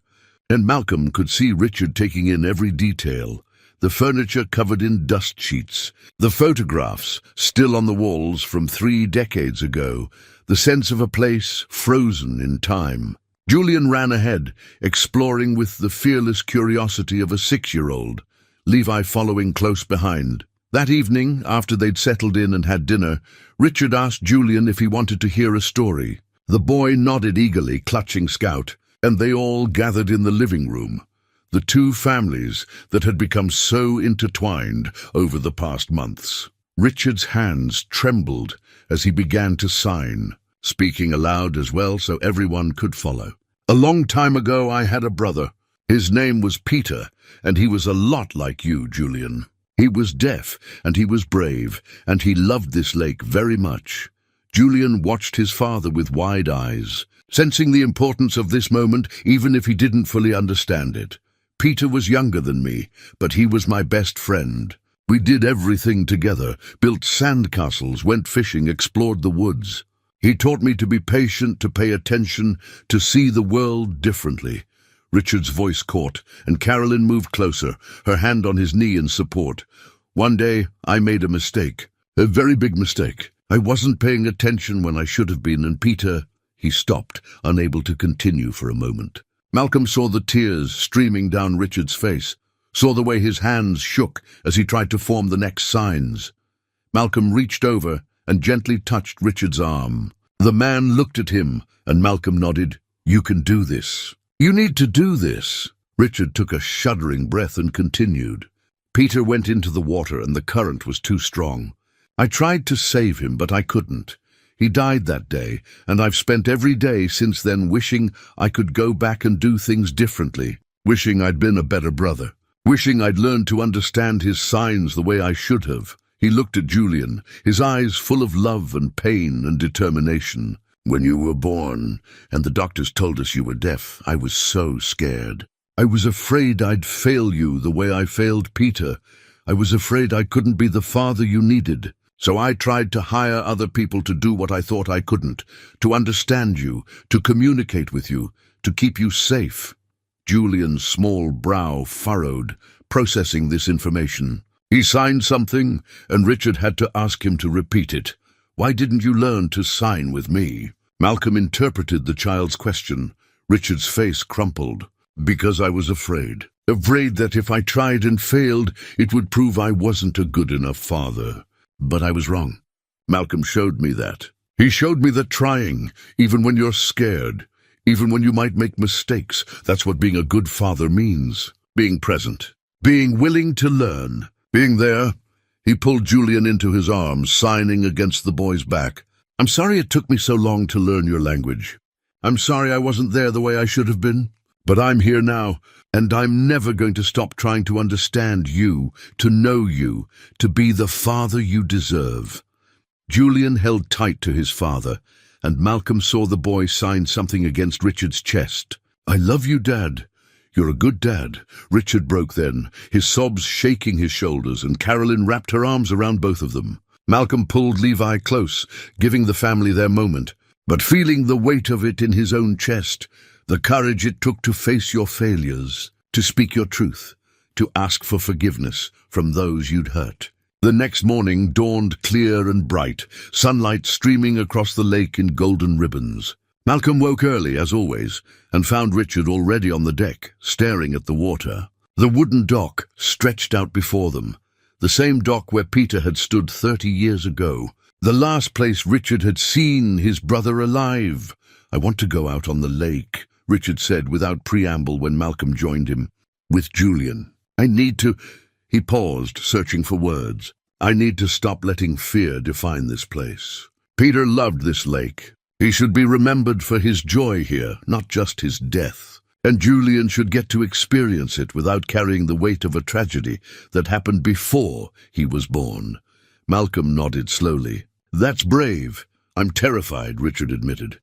and Malcolm could see Richard taking in every detail. The furniture covered in dust sheets, the photographs still on the walls from 3 decades ago, the sense of a place frozen in time. Julian ran ahead, exploring with the fearless curiosity of a 6-year-old, Levi following close behind. That evening, after they'd settled in and had dinner, Richard asked Julian if he wanted to hear a story. The boy nodded eagerly, clutching Scout, and they all gathered in the living room. The two families that had become so intertwined over the past months. Richard's hands trembled as he began to sign, speaking aloud as well so everyone could follow. A long time ago I had a brother. His name was Peter, and he was a lot like you, Julian. He was deaf, and he was brave, and he loved this lake very much. Julian watched his father with wide eyes, sensing the importance of this moment even if he didn't fully understand it. Peter was younger than me, but he was my best friend. We did everything together, built sandcastles, went fishing, explored the woods. He taught me to be patient, to pay attention, to see the world differently. Richard's voice caught, and Carolyn moved closer, her hand on his knee in support. One day, I made a mistake. A very big mistake. I wasn't paying attention when I should have been, and Peter... He stopped, unable to continue for a moment. Malcolm saw the tears streaming down Richard's face, saw the way his hands shook as he tried to form the next signs. Malcolm reached over and gently touched Richard's arm. The man looked at him, and Malcolm nodded. "You can do this. You need to do this." Richard took a shuddering breath and continued. Peter went into the water, and the current was too strong. I tried to save him, but I couldn't. He died that day, and I've spent every day since then wishing I could go back and do things differently, wishing I'd been a better brother, wishing I'd learned to understand his signs the way I should have. He looked at Julian, his eyes full of love and pain and determination. "When you were born, and the doctors told us you were deaf, I was so scared. I was afraid I'd fail you the way I failed Peter. I was afraid I couldn't be the father you needed. So I tried to hire other people to do what I thought I couldn't, to understand you, to communicate with you, to keep you safe." Julian's small brow furrowed, processing this information. He signed something, and Richard had to ask him to repeat it. "Why didn't you learn to sign with me?" Malcolm interpreted the child's question. Richard's face crumpled. "Because I was afraid. Afraid that if I tried and failed, it would prove I wasn't a good enough father. But I was wrong. Malcolm showed me that. He showed me that trying, even when you're scared, even when you might make mistakes, that's what being a good father means. Being present, being willing to learn, being there." He pulled Julian into his arms, signing against the boy's back. "I'm sorry it took me so long to learn your language. I'm sorry I wasn't there the way I should have been. But I'm here now, and I'm never going to stop trying to understand you, to know you, to be the father you deserve." Julian held tight to his father, and Malcolm saw the boy sign something against Richard's chest. "I love you, Dad. You're a good dad." Richard broke then, his sobs shaking his shoulders, and Carolyn wrapped her arms around both of them. Malcolm pulled Levi close, giving the family their moment, but feeling the weight of it in his own chest, the courage it took to face your failures, to speak your truth, to ask for forgiveness from those you'd hurt. The next morning dawned clear and bright, sunlight streaming across the lake in golden ribbons. Malcolm woke early, as always, and found Richard already on the deck, staring at the water. The wooden dock stretched out before them, the same dock where Peter had stood 30 years ago, the last place Richard had seen his brother alive. "I want to go out on the lake," Richard said without preamble when Malcolm joined him. "With Julian. I need to—" He paused, searching for words. "I need to stop letting fear define this place. Peter loved this lake. He should be remembered for his joy here, not just his death. And Julian should get to experience it without carrying the weight of a tragedy that happened before he was born." Malcolm nodded slowly. "That's brave." "I'm terrified," Richard admitted.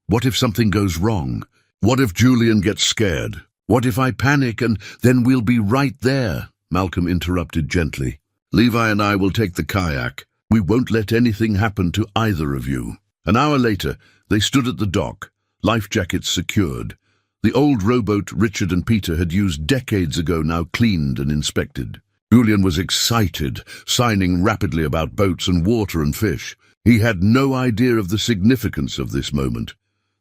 "What if something goes wrong? What if Julian gets scared? What if I panic and then we'll be right there?" Malcolm interrupted gently. "Levi and I will take the kayak. We won't let anything happen to either of you." An hour later, they stood at the dock, life jackets secured. The old rowboat Richard and Peter had used decades ago now cleaned and inspected. Julian was excited, signing rapidly about boats and water and fish. He had no idea of the significance of this moment.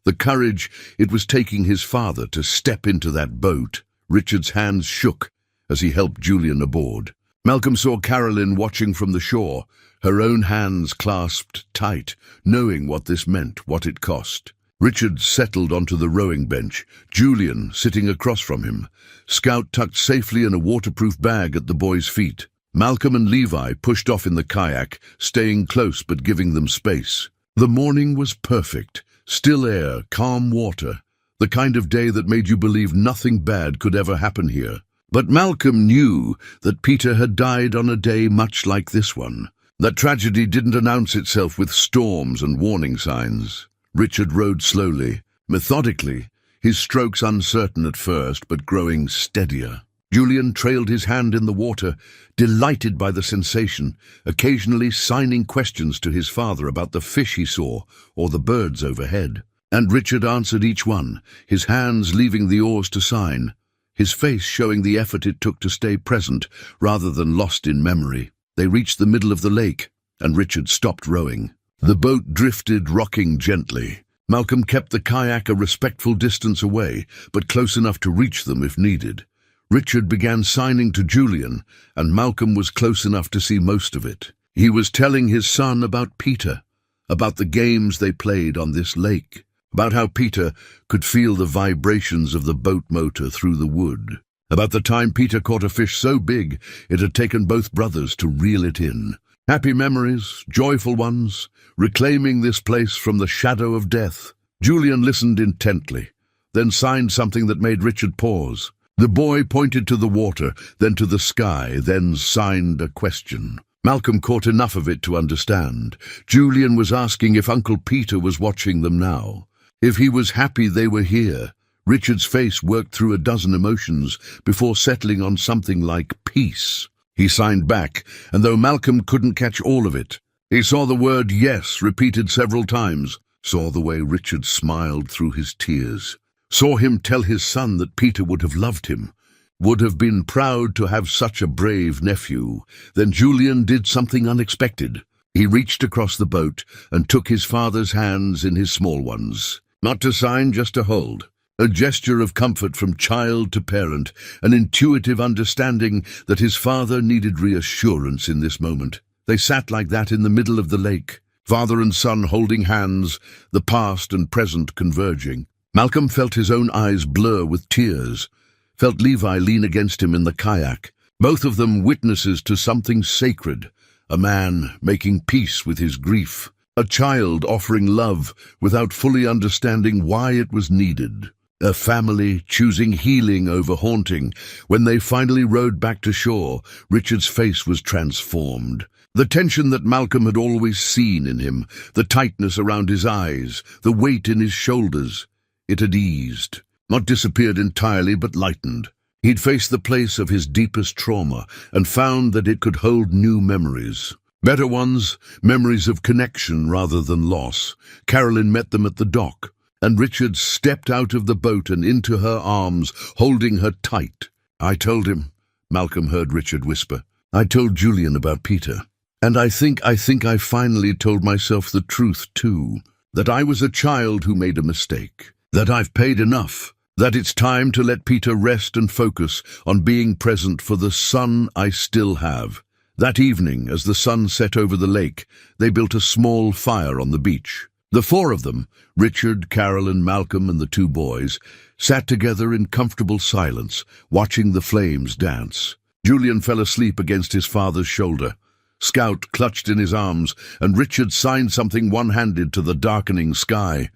The courage it was taking his father to step into that boat. Richard's hands shook as he helped Julian aboard. Malcolm saw Carolyn watching from the shore, her own hands clasped tight, knowing what this meant, what it cost. Richard settled onto the rowing bench, Julian sitting across from him, Scout tucked safely in a waterproof bag at the boy's feet. Malcolm and Levi pushed off in the kayak, staying close but giving them space. The morning was perfect. Still air, calm water, the kind of day that made you believe nothing bad could ever happen here. But Malcolm knew that Peter had died on a day much like this one. That tragedy didn't announce itself with storms and warning signs. Richard rowed slowly, methodically, his strokes uncertain at first, but growing steadier. Julian trailed his hand in the water, delighted by the sensation, occasionally signing questions to his father about the fish he saw or the birds overhead. And Richard answered each one, his hands leaving the oars to sign, his face showing the effort it took to stay present rather than lost in memory. They reached the middle of the lake, and Richard stopped rowing. The boat drifted, rocking gently. Malcolm kept the kayak a respectful distance away, but close enough to reach them if needed. Richard began signing to Julian, and Malcolm was close enough to see most of it. He was telling his son about Peter, about the games they played on this lake, about how Peter could feel the vibrations of the boat motor through the wood, about the time Peter caught a fish so big it had taken both brothers to reel it in. Happy memories, joyful ones, reclaiming this place from the shadow of death. Julian listened intently, then signed something that made Richard pause. The boy pointed to the water, then to the sky, then signed a question. Malcolm caught enough of it to understand. Julian was asking if Uncle Peter was watching them now, if he was happy they were here. Richard's face worked through a dozen emotions before settling on something like peace. He signed back, and though Malcolm couldn't catch all of it, he saw the word yes repeated several times, saw the way Richard smiled through his tears, saw him tell his son that Peter would have loved him, would have been proud to have such a brave nephew. Then Julian did something unexpected. He reached across the boat and took his father's hands in his small ones. Not to sign, just to hold. A gesture of comfort from child to parent, an intuitive understanding that his father needed reassurance in this moment. They sat like that in the middle of the lake, father and son holding hands, the past and present converging. Malcolm felt his own eyes blur with tears, felt Levi lean against him in the kayak, both of them witnesses to something sacred, a man making peace with his grief, a child offering love without fully understanding why it was needed, a family choosing healing over haunting. When they finally rowed back to shore, Richard's face was transformed. The tension that Malcolm had always seen in him, the tightness around his eyes, the weight in his shoulders, it had eased, not disappeared entirely, but lightened. He'd faced the place of his deepest trauma and found that it could hold new memories. Better ones, memories of connection rather than loss. Carolyn met them at the dock, and Richard stepped out of the boat and into her arms, holding her tight. "I told him," Malcolm heard Richard whisper. "I told Julian about Peter. And I think I finally told myself the truth too, that I was a child who made a mistake. That I've paid enough, that it's time to let Peter rest and focus on being present for the son I still have." That evening, as the sun set over the lake, they built a small fire on the beach. The four of them, Richard, Carolyn, Malcolm, and the two boys, sat together in comfortable silence, watching the flames dance. Julian fell asleep against his father's shoulder. Scout clutched in his arms, and Richard signed something one-handed to the darkening sky.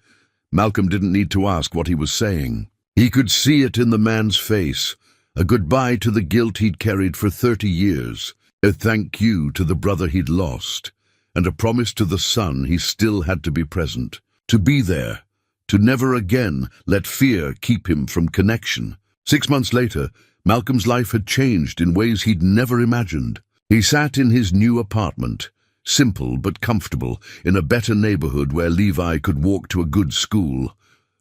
Malcolm didn't need to ask what he was saying. He could see it in the man's face, a goodbye to the guilt he'd carried for 30 years, a thank you to the brother he'd lost, and a promise to the son he still had to be present, to be there, to never again let fear keep him from connection. 6 months later, Malcolm's life had changed in ways he'd never imagined. He sat in his new apartment, simple but comfortable, in a better neighborhood where Levi could walk to a good school,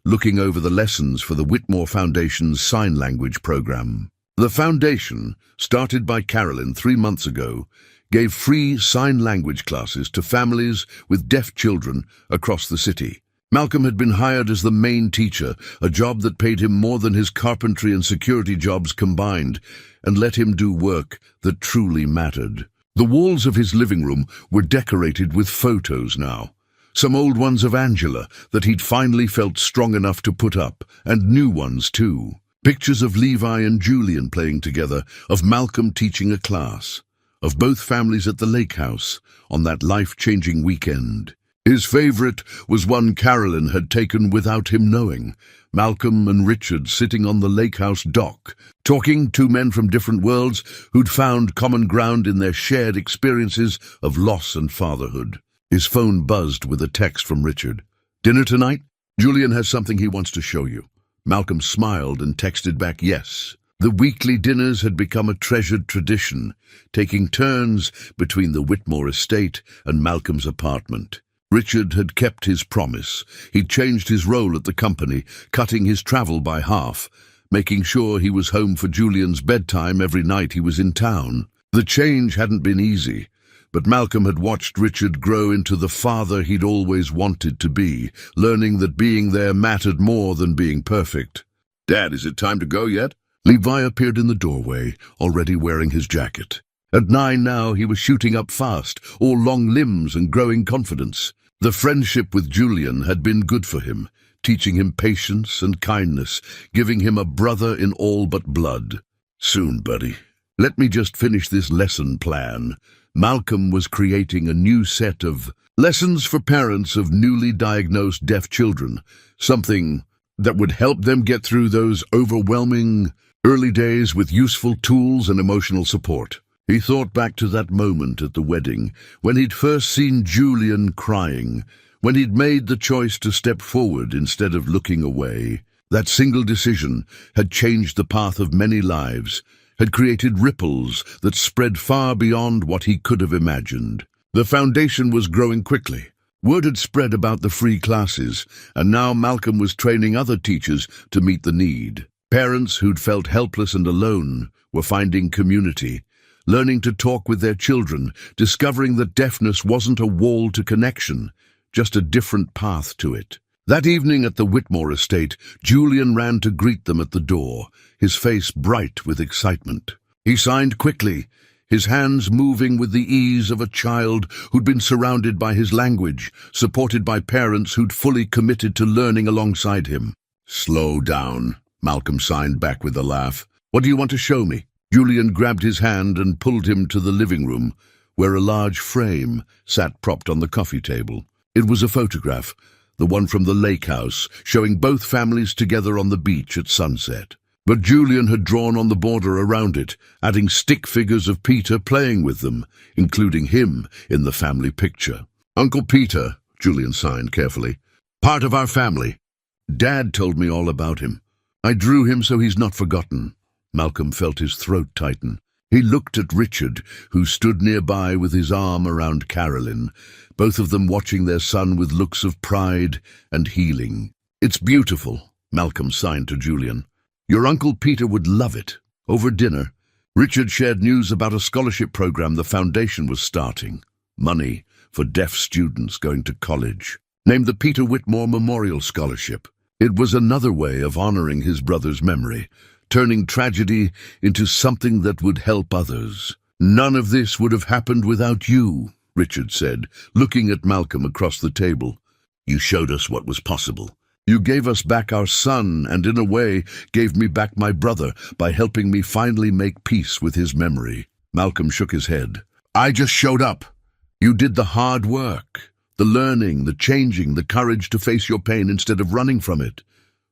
looking over the lessons for the Whitmore Foundation's sign language program. The foundation, started by Carolyn 3 months ago, gave free sign language classes to families with deaf children across the city. Malcolm had been hired as the main teacher, a job that paid him more than his carpentry and security jobs combined, and let him do work that truly mattered. The walls of his living room were decorated with photos now. Some old ones of Angela that he'd finally felt strong enough to put up, and new ones too. Pictures of Levi and Julian playing together, of Malcolm teaching a class, of both families at the lake house on that life-changing weekend. His favorite was one Carolyn had taken without him knowing. Malcolm and Richard sitting on the lake house dock, talking, two men from different worlds who'd found common ground in their shared experiences of loss and fatherhood. His phone buzzed with a text from Richard. "Dinner tonight? Julian has something he wants to show you." Malcolm smiled and texted back yes. The weekly dinners had become a treasured tradition, taking turns between the Whitmore estate and Malcolm's apartment. Richard had kept his promise. He'd changed his role at the company, cutting his travel by half, making sure he was home for Julian's bedtime every night he was in town. The change hadn't been easy, but Malcolm had watched Richard grow into the father he'd always wanted to be, learning that being there mattered more than being perfect. "Dad, is it time to go yet?" Levi appeared in the doorway, already wearing his jacket. At 9 now, he was shooting up fast, all long limbs and growing confidence. The friendship with Julian had been good for him, teaching him patience and kindness, giving him a brother in all but blood. "Soon, buddy. Let me just finish this lesson plan." Malcolm was creating a new set of lessons for parents of newly diagnosed deaf children, something that would help them get through those overwhelming early days with useful tools and emotional support. He thought back to that moment at the wedding, when he'd first seen Julian crying, when he'd made the choice to step forward instead of looking away. That single decision had changed the path of many lives, had created ripples that spread far beyond what he could have imagined. The foundation was growing quickly. Word had spread about the free classes, and now Malcolm was training other teachers to meet the need. Parents who'd felt helpless and alone were finding community, learning to talk with their children, discovering that deafness wasn't a wall to connection, just a different path to it. That evening at the Whitmore estate, Julian ran to greet them at the door, his face bright with excitement. He signed quickly, his hands moving with the ease of a child who'd been surrounded by his language, supported by parents who'd fully committed to learning alongside him. "Slow down," Malcolm signed back with a laugh. "What do you want to show me?" Julian grabbed his hand and pulled him to the living room, where a large frame sat propped on the coffee table. It was a photograph, the one from the lake house, showing both families together on the beach at sunset. But Julian had drawn on the border around it, adding stick figures of Peter playing with them, including him in the family picture. "Uncle Peter," Julian signed carefully. "Part of our family. Dad told me all about him. I drew him so he's not forgotten." Malcolm felt his throat tighten. He looked at Richard, who stood nearby with his arm around Carolyn, both of them watching their son with looks of pride and healing. "It's beautiful," Malcolm signed to Julian. "Your Uncle Peter would love it." Over dinner, Richard shared news about a scholarship program the foundation was starting. Money for deaf students going to college, named the Peter Whitmore Memorial Scholarship. It was another way of honoring his brother's memory, turning tragedy into something that would help others. "None of this would have happened without you," Richard said, looking at Malcolm across the table. "You showed us what was possible. You gave us back our son and, in a way, gave me back my brother by helping me finally make peace with his memory." Malcolm shook his head. "I just showed up. You did the hard work, the learning, the changing, the courage to face your pain instead of running from it."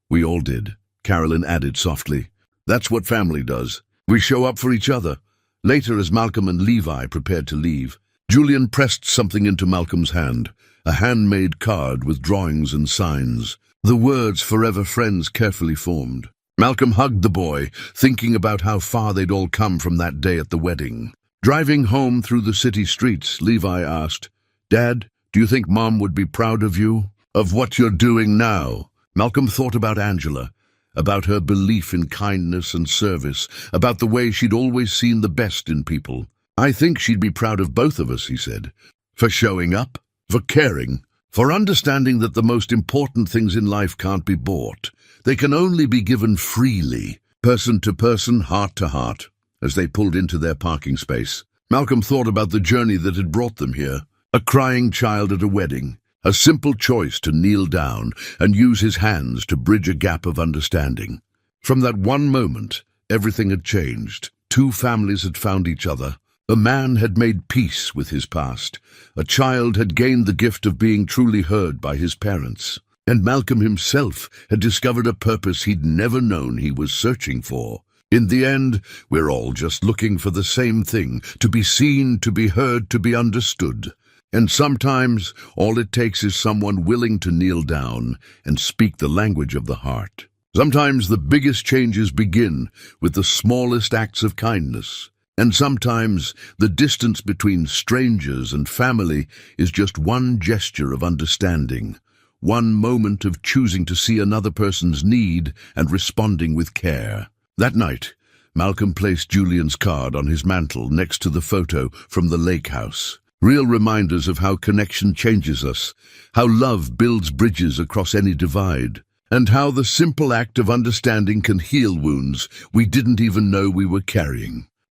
"We all did," Carolyn added softly. "That's what family does. We show up for each other." Later, as Malcolm and Levi prepared to leave, Julian pressed something into Malcolm's hand, a handmade card with drawings and signs. The words "Forever Friends" carefully formed. Malcolm hugged the boy, thinking about how far they'd all come from that day at the wedding. Driving home through the city streets, Levi asked, "Dad, do you think Mom would be proud of you? Of what you're doing now?" Malcolm thought about Angela, about her belief in kindness and service, about the way she'd always seen the best in people. "I think she'd be proud of both of us," he said. "For showing up, for caring, for understanding that the most important things in life can't be bought. They can only be given freely, person to person, heart to heart." As they pulled into their parking space, Malcolm thought about the journey that had brought them here. A crying child at a wedding, a simple choice to kneel down and use his hands to bridge a gap of understanding. From that one moment, everything had changed. Two families had found each other, A man had made peace with his past. A child had gained the gift of being truly heard by his parents. And Malcolm himself had discovered a purpose he'd never known he was searching for. In the end, we're all just looking for the same thing, to be seen, to be heard, to be understood. And sometimes all it takes is someone willing to kneel down and speak the language of the heart. Sometimes the biggest changes begin with the smallest acts of kindness. And sometimes the distance between strangers and family is just one gesture of understanding, one moment of choosing to see another person's need and responding with care. That night, Malcolm placed Julian's card on his mantel next to the photo from the lake house. Real reminders of how connection changes us, how love builds bridges across any divide, and how the simple act of understanding can heal wounds we didn't even know we were carrying.